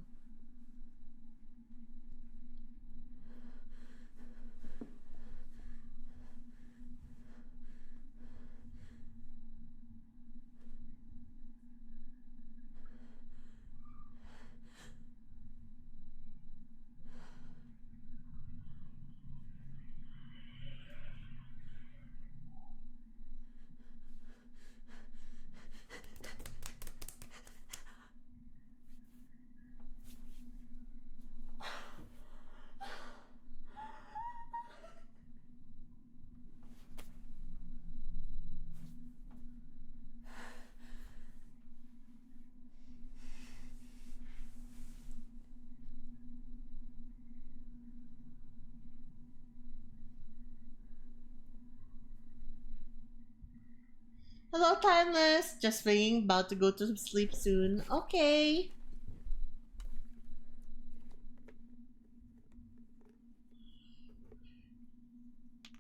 Hello, Timeless. Just saying, about to go to sleep soon. Okay.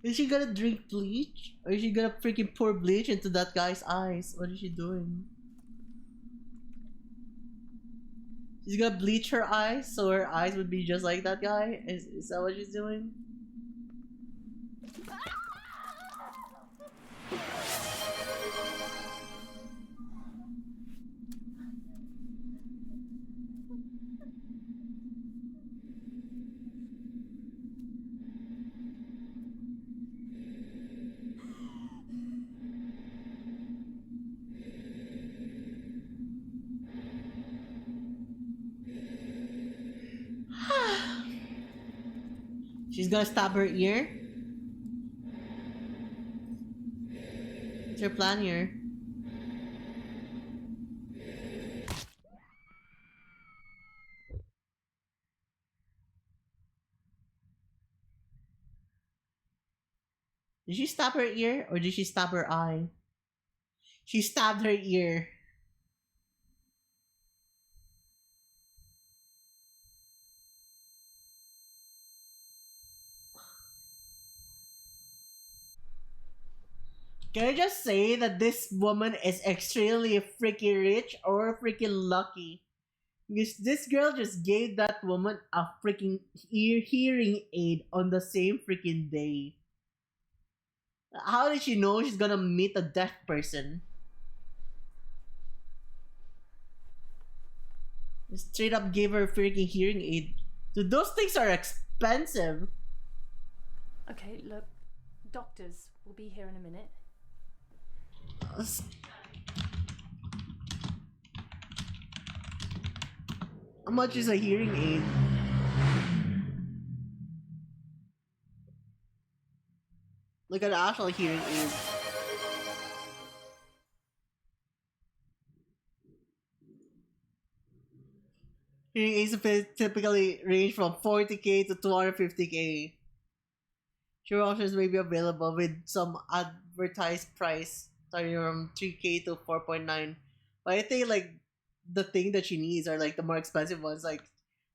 Is she gonna drink bleach? Or is she gonna freaking pour bleach into that guy's eyes? What is she doing? She's gonna bleach her eyes so her eyes would be just like that guy? Is that what she's doing? She's gonna stab her ear? What's her plan here? Did she stab her ear or did she stab her eye? She stabbed her ear. Can I just say that this woman is extremely freaking rich or freaking lucky? Because this girl just gave that woman a freaking hearing aid on the same freaking day. How did she know she's gonna meet a deaf person? Straight up gave her a freaking hearing aid. Dude, those things are expensive. Okay, look. Doctors will be here in a minute. How much is a hearing aid? Like an actual hearing aid. Hearing aids typically range from 40k to 250k. Sure options may be available with some advertised price starting from 3k to 4.9. But I think like the thing that she needs are like the more expensive ones. Like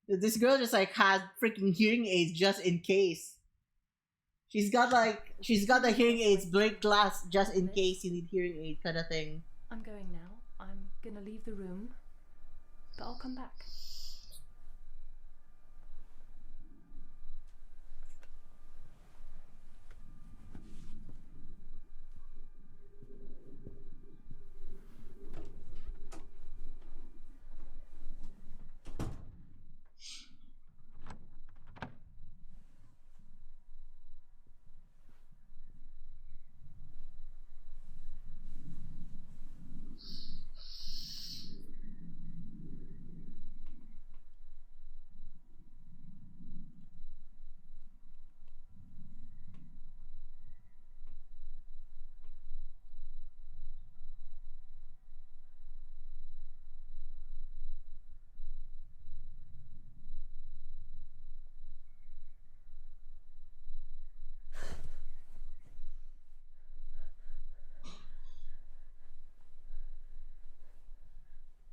this girl just like had freaking hearing aids just in case. She's got the hearing aids break glass just in case you need hearing aid kind of thing. I'm going now. I'm gonna leave the room, but I'll come back.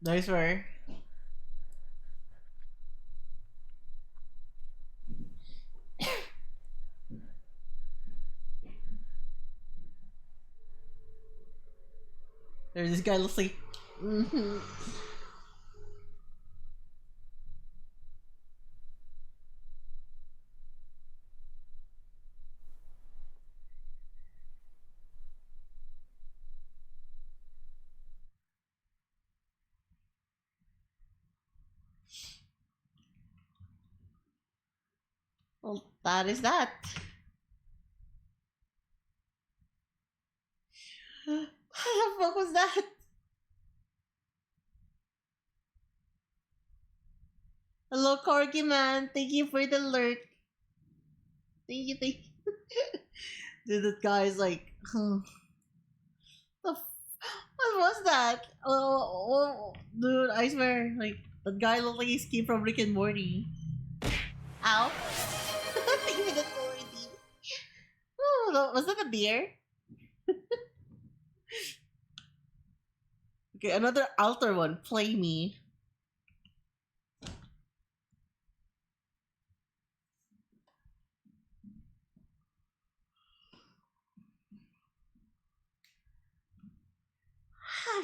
Nice work. There's this guy looks like. Mm-hmm. Well, that is that. What the fuck was that? Hello, Corgi man. Thank you for the alert. Thank you, thank you. Dude, that guy is like, what was that? Oh, dude, I swear, like that guy looked like he came from Rick and Morty. Ow! Thank you for the Morty. Oh, was that a beer? Okay, another altar one. Play me.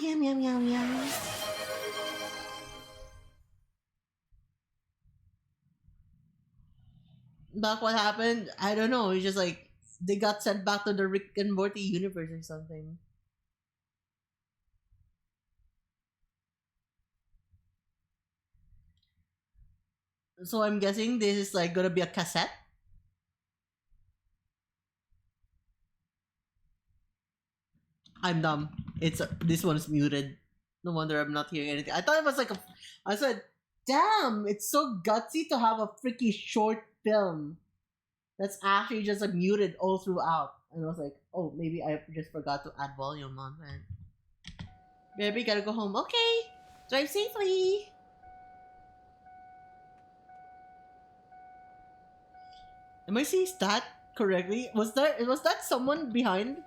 Yum yum yum yum. Back what happened? I don't know. It's just like they got sent back to the Rick and Morty universe or something. So I'm guessing this is like gonna be a cassette. I'm dumb. It's this one's muted. No wonder I'm not hearing anything. I thought it was like a. I said, "Damn, it's so gutsy to have a freaky short film that's actually just like muted all throughout." And I was like, "Oh, maybe I just forgot to add volume on it." Baby, gotta go home. Okay, drive safely. Am I seeing that correctly? Was that someone behind?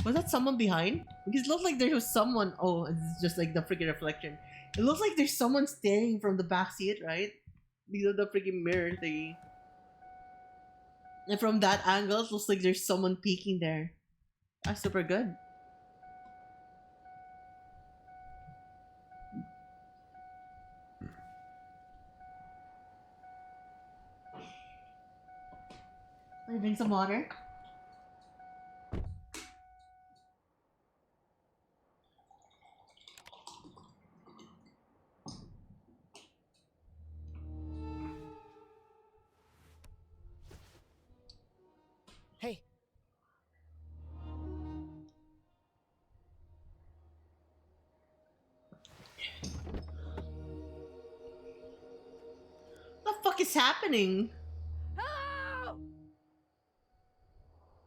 Was that someone behind? Because it looked like there was someone. Oh, it's just like the freaking reflection. It looks like there's someone staring from the back seat, right? Because of the freaking mirror thingy. And from that angle, it looks like there's someone peeking there. That's super good. Let me bring some water. Hey. What the fuck is happening? Hello!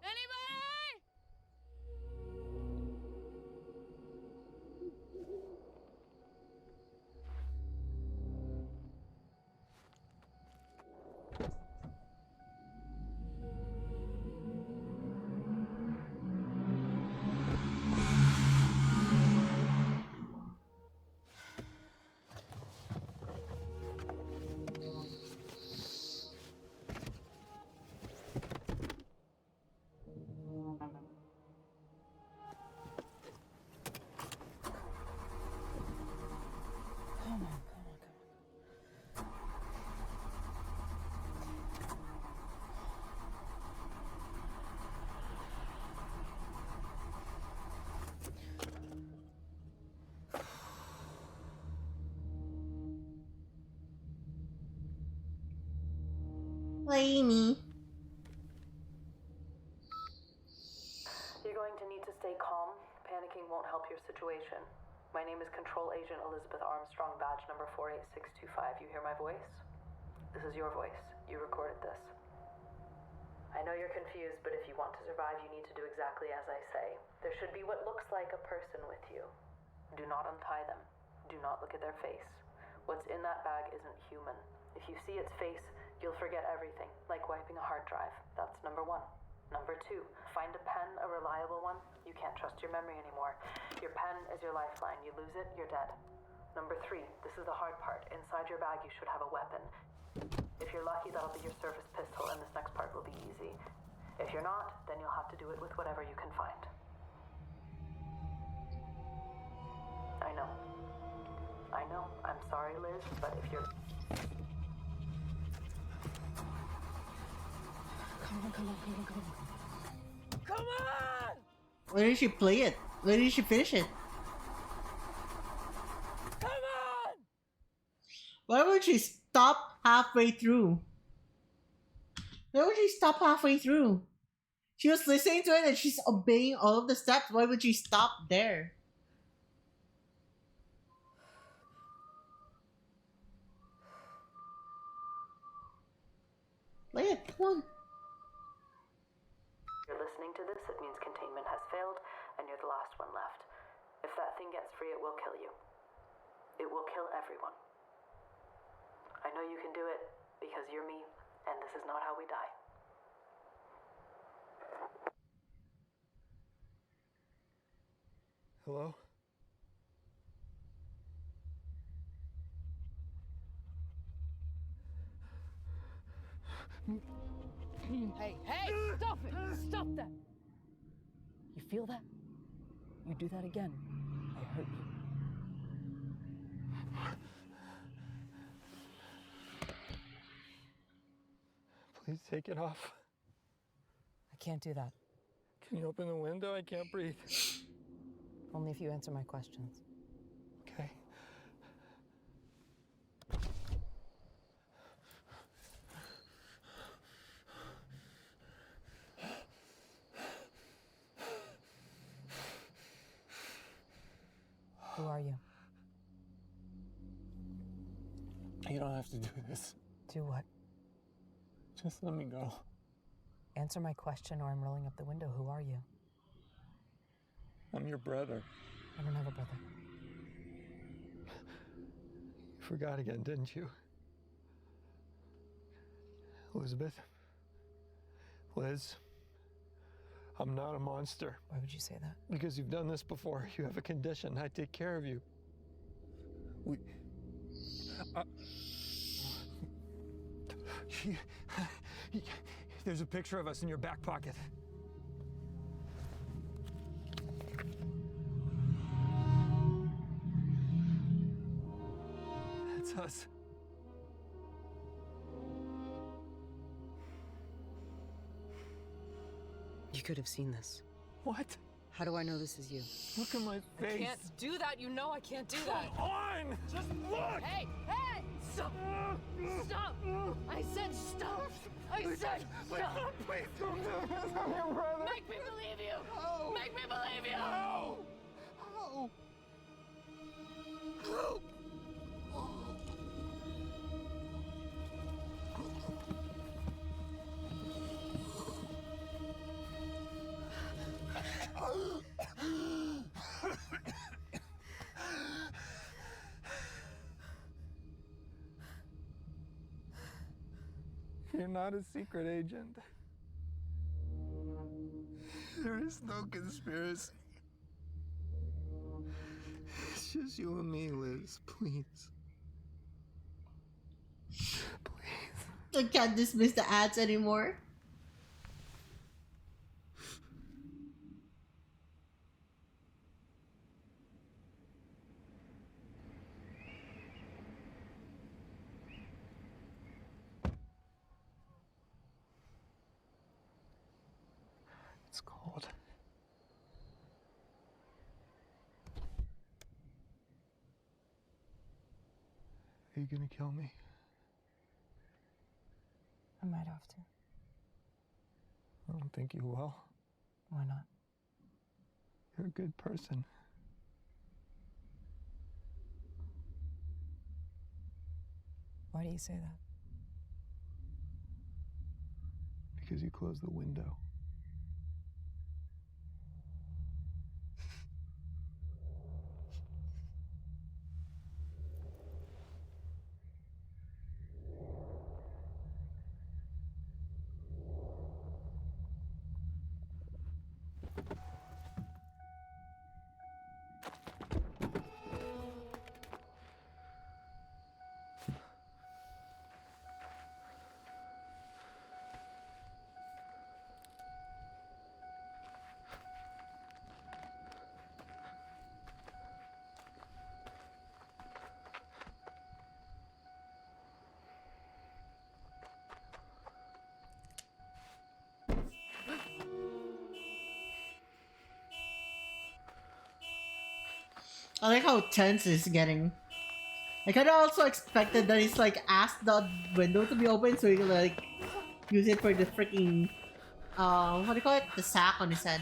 Anybody? Play me. You're going to need to stay calm. Panicking won't help your situation. My name is Control Agent Elizabeth Armstrong, badge number 48625. You hear my voice? This is your voice. You recorded this. I know you're confused, but if you want to survive, you need to do exactly as I say. There should be what looks like a person with you. Do not untie them. Do not look at their face. What's in that bag isn't human. If you see its face, you'll forget everything, like wiping a hard drive. That's number one. Number two, find a pen, a reliable one. You can't trust your memory anymore. Your pen is your lifeline. You lose it, you're dead. Number three, this is the hard part. Inside your bag, you should have a weapon. If you're lucky, that'll be your service pistol, and this next part will be easy. If you're not, then you'll have to do it with whatever you can find. I know. I know. I'm sorry, Liz, but if you're... Come on. Come on! Where did she play it? Where did she finish it? Come on! Why would she stop halfway through? Why would she stop halfway through? She was listening to it and she's obeying all of the steps. Why would she stop there? Play it, come on. You're listening to this, it means containment has failed, and you're the last one left. If that thing gets free, it will kill you. It will kill everyone. I know you can do it, because you're me, and this is not how we die. Hello? Hey, stop it! Stop that! You feel that? You do that again, I hurt you. Please take it off. I can't do that. Can you open the window? I can't breathe. Only if you answer my questions. Okay. Who are you? You don't have to do this. Do what? Just let me go. Answer my question or I'm rolling up the window. Who are you? I'm your brother. I don't have a brother. You forgot again, didn't you? Elizabeth? Liz? I'm not a monster. Why would you say that? Because you've done this before. You have a condition. I take care of you. There's a picture of us in your back pocket. That's us. You could have seen this. What? How do I know this is you? Look at my face. I can't do that. You know I can't do that. Come on! Just look! Hey! Stop! Stop! I said stop! I said stop! Please don't do this. I'm your brother. Make me believe you! No. Make me believe you! No! No! No! You're not a secret agent. There is no conspiracy. It's just you and me, Liz. Please. Please. I can't dismiss the ads anymore. It's cold. Are you gonna kill me? I might have to. I don't think you will. Why not? You're a good person. Why do you say that? Because you closed the window. I like how tense it's getting. I kind of also expected that he's like asked the window to be open so he can like use it for the freaking what do you call it? The sack on his head.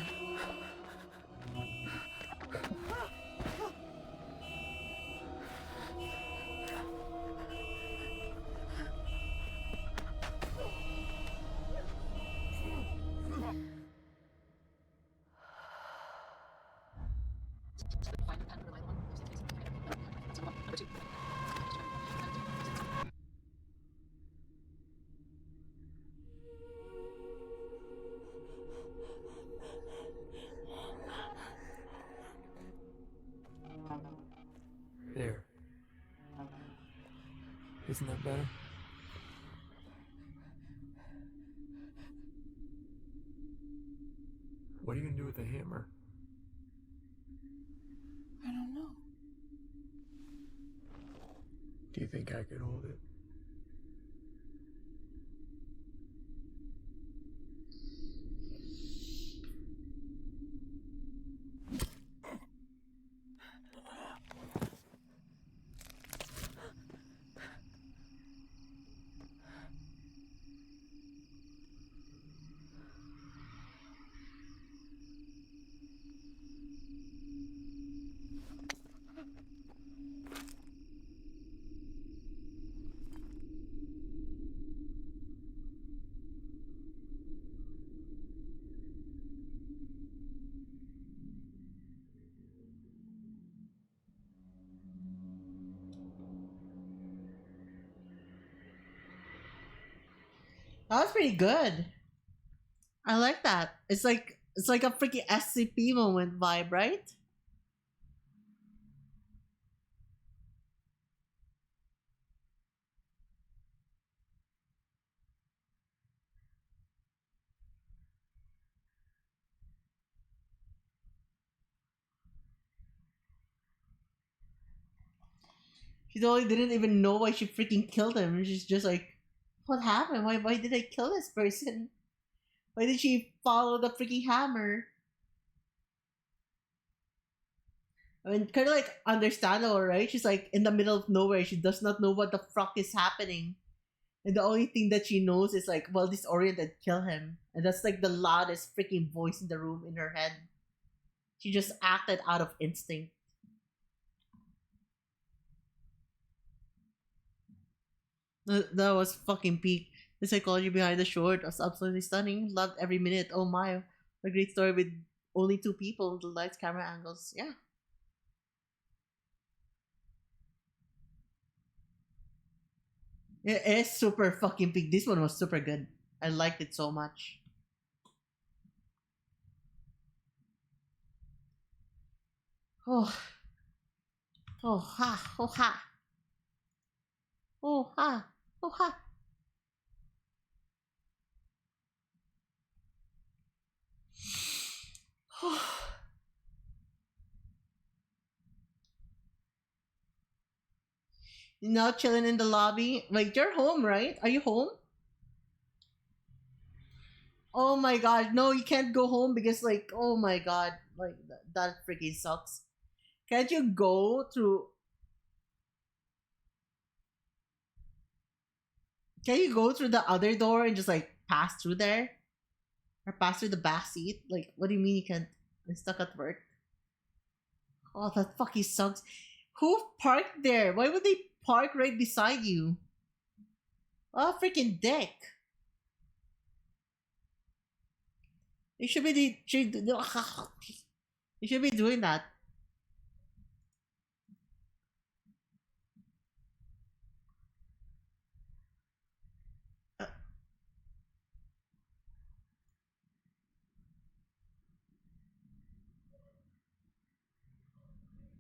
There. Isn't that better? What are you gonna do with the hammer? I don't know. Do you think I could hold it? That was pretty good. I like that. It's like a freaking SCP moment vibe, right? She totally didn't even know why she freaking killed him. She's just like, what happened? Why did I kill this person? Why did she follow the freaking hammer? I mean, kind of like understandable, right? She's like in the middle of nowhere. She does not know what the fuck is happening. And the only thing that she knows is like, well, disoriented, kill him. And that's like the loudest freaking voice in the room in her head. She just acted out of instinct. That was fucking peak. The psychology behind the short was absolutely stunning. Loved every minute. Oh my. A great story with only two people, the lights, camera angles. Yeah. It is super fucking big. This one was super good. I liked it so much. Oh. Oh ha. Oh ha. Oh ha. Oh ha. You now chilling in the lobby. Like, you're home, right? Are you home? Oh my god. No, you can't go home because, like, oh my god. Like, that freaking sucks. Can't you go through. Can you go through the other door and just, like, pass through there? Or pass through the back seat? Like, what do you mean you can't? I'm stuck at work. Oh, that fucking sucks. Who parked there? Why would they park right beside you? Oh, freaking dick. They should be they should be doing that.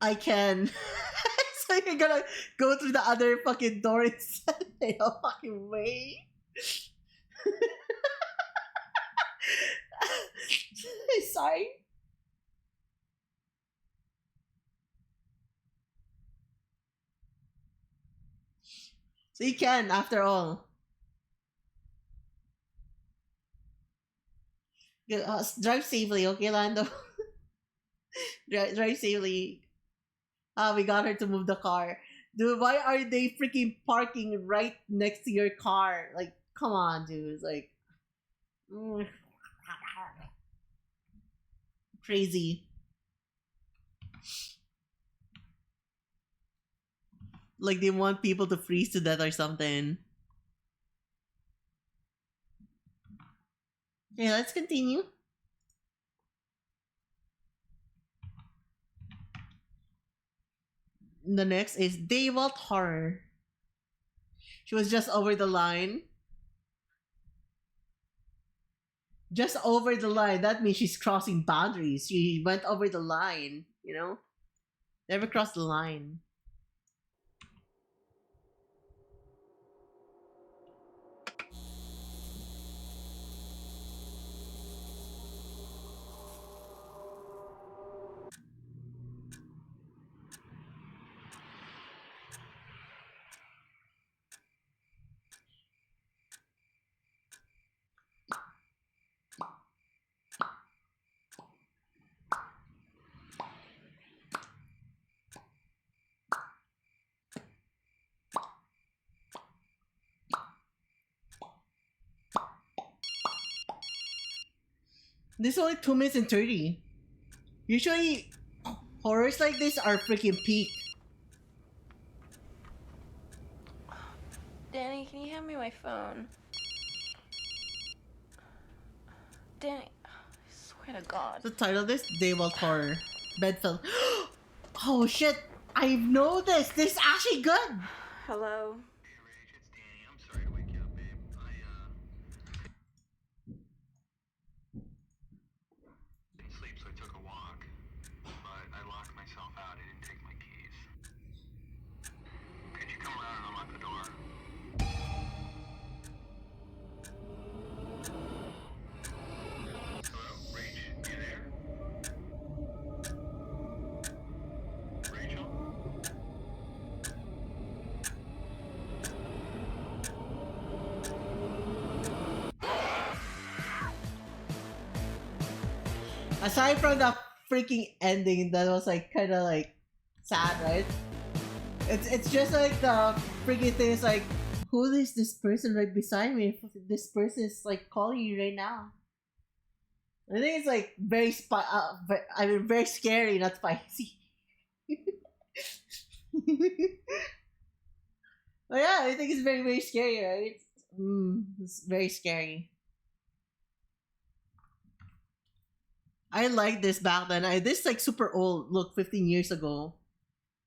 I can. So you're gonna go through the other fucking door instead? No fucking way. Sorry. So you can, after all. Drive safely, okay, Lando? Drive safely. Ah, we got her to move the car. Dude, why are they freaking parking right next to your car? Like, come on, dude. It's like, crazy. Like they want people to freeze to death or something. Okay, let's continue. The next is Daywalt Horror. She was just over the line. Just over the line. That means she's crossing boundaries. She went over the line, you know? Never crossed the line. This is only 2 minutes and 30. Usually, horrors like this are freaking peak. Danny, can you hand me my phone? Danny, I swear to God. The title of this, Daywalt Horror. Bedfell. Oh shit! I know this! This is actually good! Hello? Hey Rach, it's Danny. I'm sorry to wake you up, babe. Didn't sleep, so I took a walk. But I locked myself out. I didn't take my keys. Could you come around and unlock the door? Hello? Rach, you there? Rachel? Aside from the freaking ending that was like kind of like sad, right? It's just like the freaking thing is like, who is this person right beside me? This person is like calling you right now. I think it's like very very scary, not spicy. But yeah, I think it's very, very scary, right? It's very scary. I liked this back then. This is like super old. Look, 15 years ago.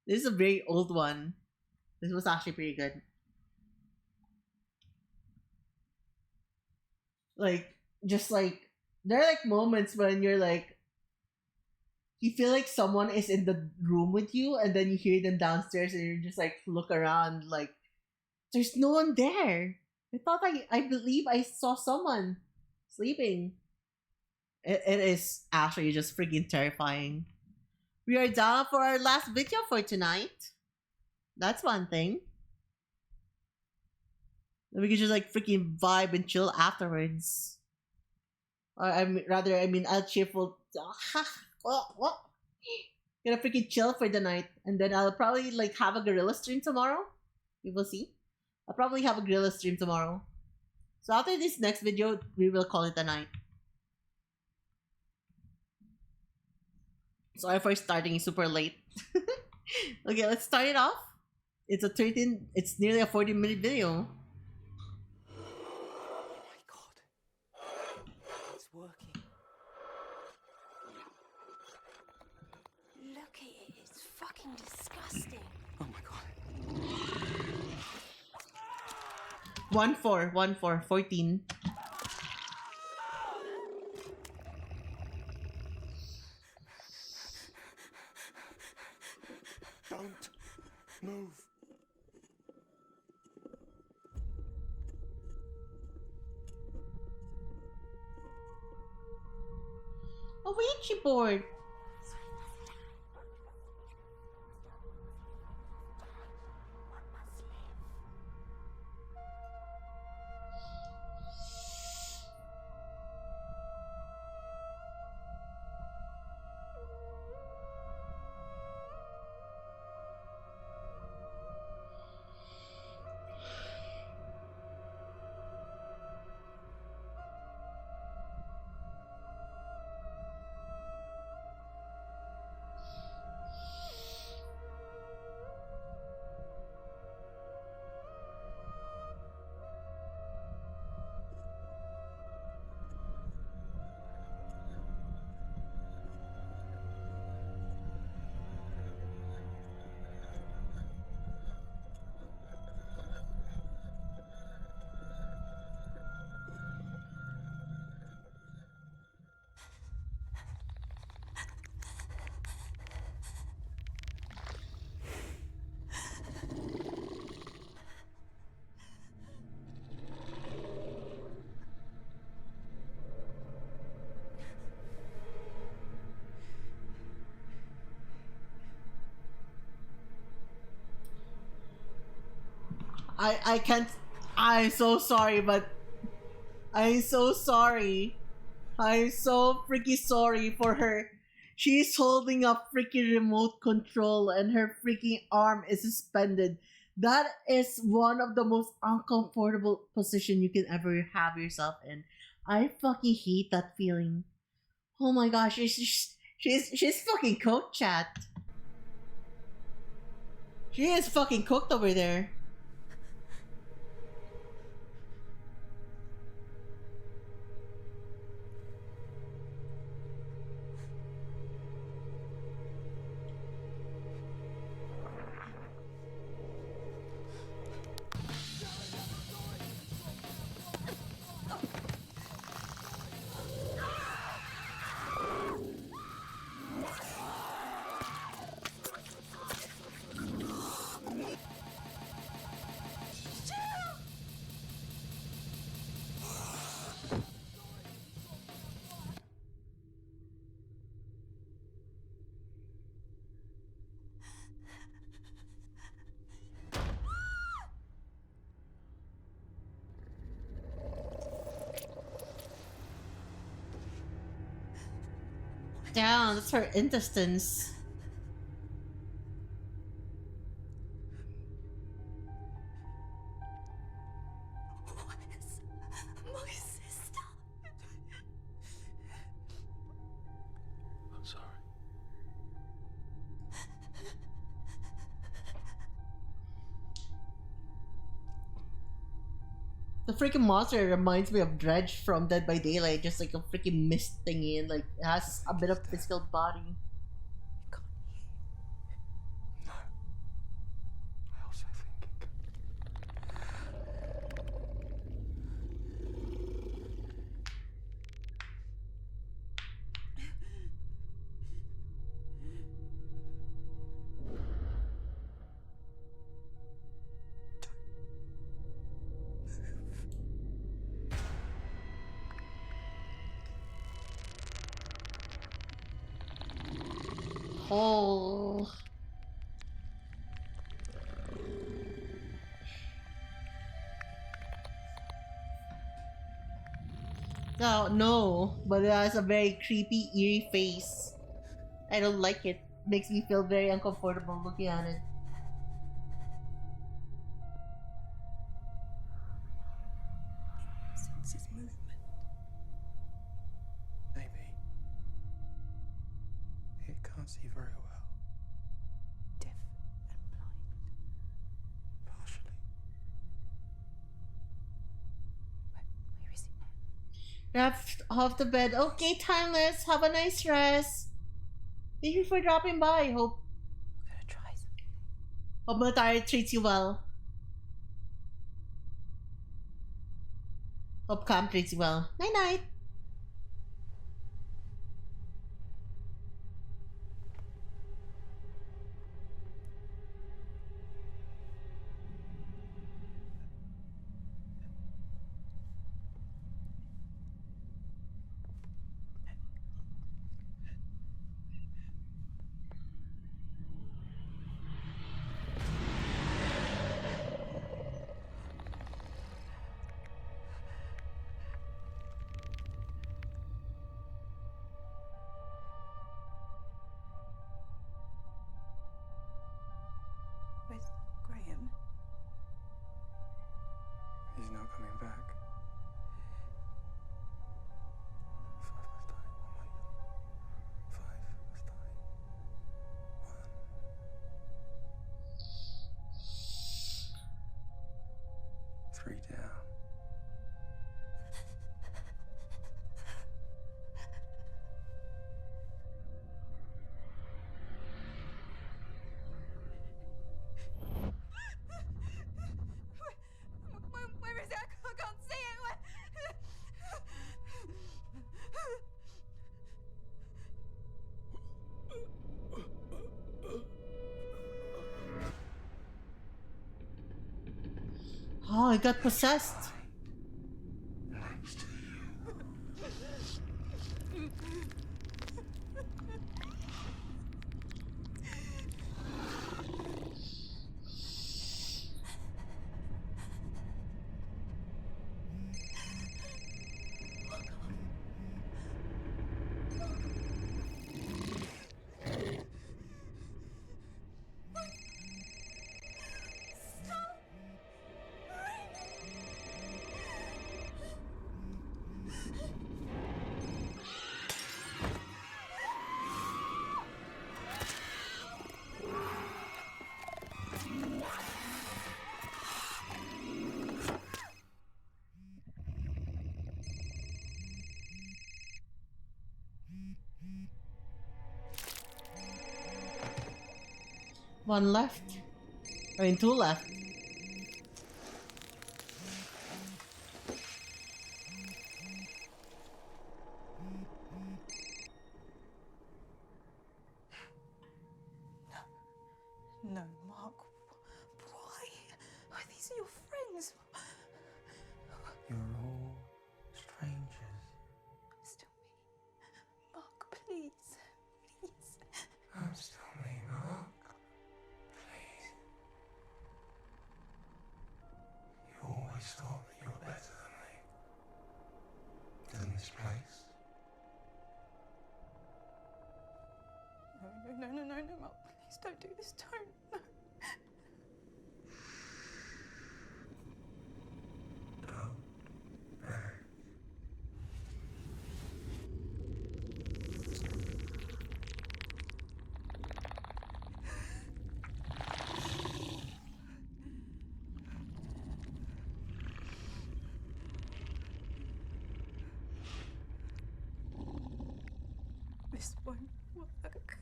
This is a very old one. This was actually pretty good. Like, just like, there are like moments when you're like, you feel like someone is in the room with you, and then you hear them downstairs, and you just like look around, like, there's no one there. I believe I saw someone sleeping. It is actually just freaking terrifying. We are down for our last video for tonight. That's one thing. And we can just like freaking vibe and chill afterwards. Or I mean, I'll chill for. What? Gonna freaking chill for the night, and then I'll probably like have a gorilla stream tomorrow. We will see. I'll probably have a gorilla stream tomorrow. So after this next video, we will call it a night. Sorry for starting super late. Okay, let's start it off. It's nearly a 40-minute video. Oh my God. It's working. Look at it, it's fucking disgusting. Oh my God. 14. Don't move. A Ouija board. I can't. I'm so sorry, but I'm so sorry. I'm so freaking sorry for her. She's holding a freaking remote control and her freaking arm is suspended. That is one of the most uncomfortable position you can ever have yourself in. I fucking hate that feeling. Oh my gosh, she's fucking cooked, chat. She is fucking cooked over there. Damn, that's her intestines. Where's my sister? I'm sorry. The freaking monster reminds me of Dredge from Dead by Daylight, just like a freaking mist thingy, and like it has a bit of physical body. No. I also think it Oh. No, but it has a very creepy, eerie face. I don't like it. Makes me feel very uncomfortable looking at it. Senses movement. maybe. It can't see very well. Deaf and blind. Partially. Where is it now? Wrapped off the bed. Okay, Timeless. Have a nice rest. Thank you for dropping by. Hope I'm gonna try something. Matari treats you well. Hope Cam treats you well. Night night. Where's Graham? He's not coming back. 5 was dying. 1 minute. 5 was dying. 1. 3 down. Where is it? I can't see it. Oh, I got possessed. Next to you. One left. I mean, two left. No, Mark. Why? Oh, these are your friends. You're all strangers. Still me. Mark, please. Please. I'm still me, Mark. Please. You always thought that you were better than me. Than this place. No, Mark. Please don't do this. Don't. No. Don't beg. This won't work.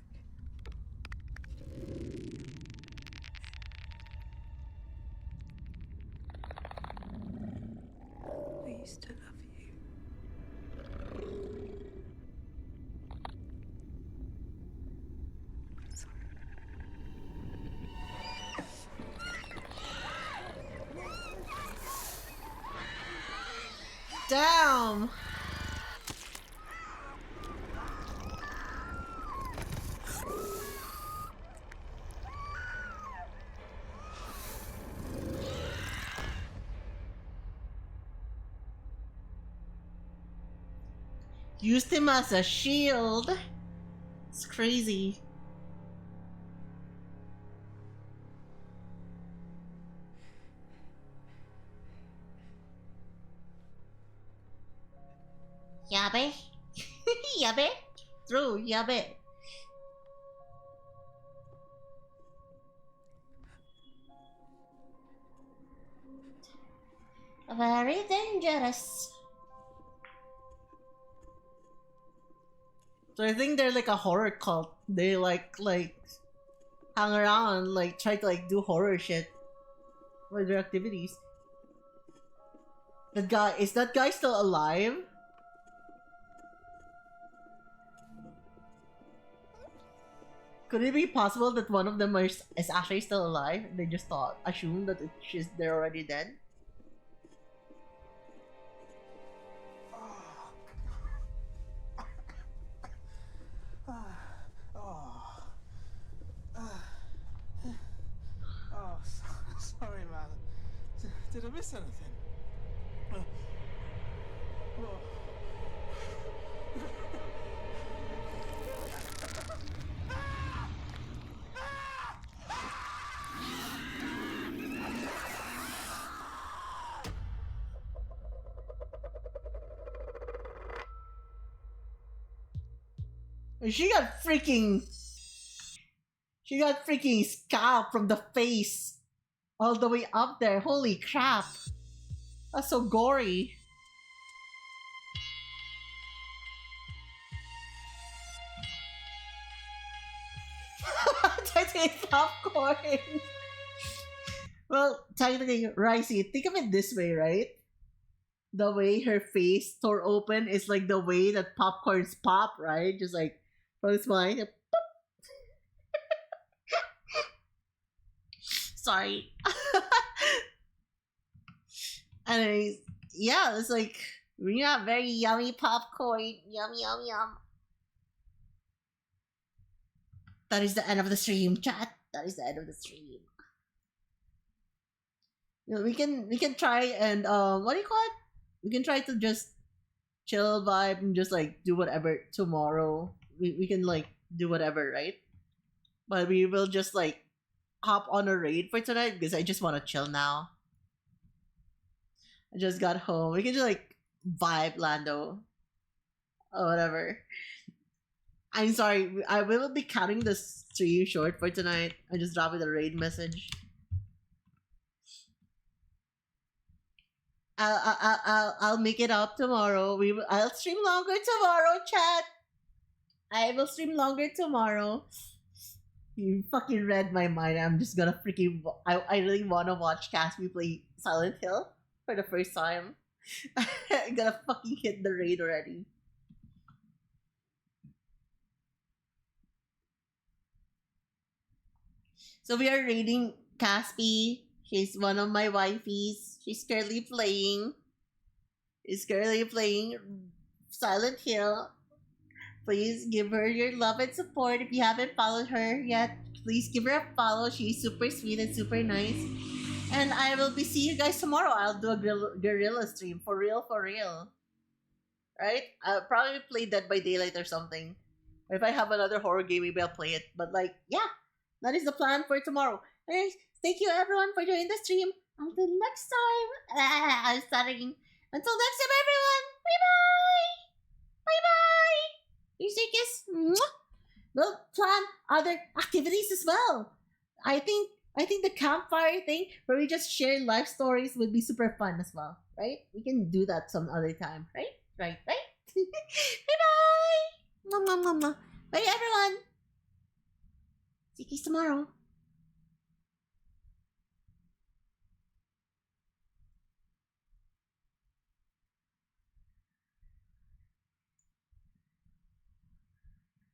I used to love you. Sorry. Damn! Used him as a shield. It's crazy. Yabe? Yabe? True, yabe. Very dangerous. So I think they're like a horror cult. They like hang around, like try to like do horror shit with their activities. That guy, is that guy still alive? Could it be possible that one of them is actually still alive? They just assumed that they're already dead. Sorry, man. Did I miss anything? She got freaking scalp from the face all the way up there. Holy crap. That's so gory. Technically popcorn. Well, technically, Ricey, think of it this way, right? The way her face tore open is like the way that popcorns pop, right? Just like from this mind. Sorry. Anyways, yeah, it's like when you have very yummy popcorn. Yum, yum, yum. That is the end of the stream, chat. That is the end of the stream. You know, we can try and what do you call it? We can try to just chill vibe and just like do whatever tomorrow. We can like do whatever, right? But we will just like hop on a raid for tonight because I just want to chill now. I just got home. We can just like vibe Lando or whatever. I'm sorry. I will be cutting the stream short for tonight. I just dropped a raid message. I'll make it up tomorrow. I'll stream longer tomorrow, chat. I will stream longer tomorrow. You fucking read my mind. I'm just gonna freaking. I really wanna watch Caspi play Silent Hill for the first time. I'm gonna fucking hit the raid already. So we are raiding Caspi. She's one of my wifeys. She's currently playing. Silent Hill. Please give her your love and support. If you haven't followed her yet, please give her a follow. She's super sweet and super nice. And I will be seeing you guys tomorrow. I'll do a guerrilla stream. For real, for real. Right? I'll probably play Dead by Daylight or something. Or if I have another horror game, maybe I'll play it. But like, yeah. That is the plan for tomorrow. Anyways, thank you everyone for joining the stream. Until next time. I'm starting. Until next time, everyone. Bye-bye. Bye-bye. Kiss. We'll plan other activities as well. I think the campfire thing where we just share life stories would be super fun as well, right? We can do that some other time, right? Right. Bye bye. Bye everyone. See you guys tomorrow.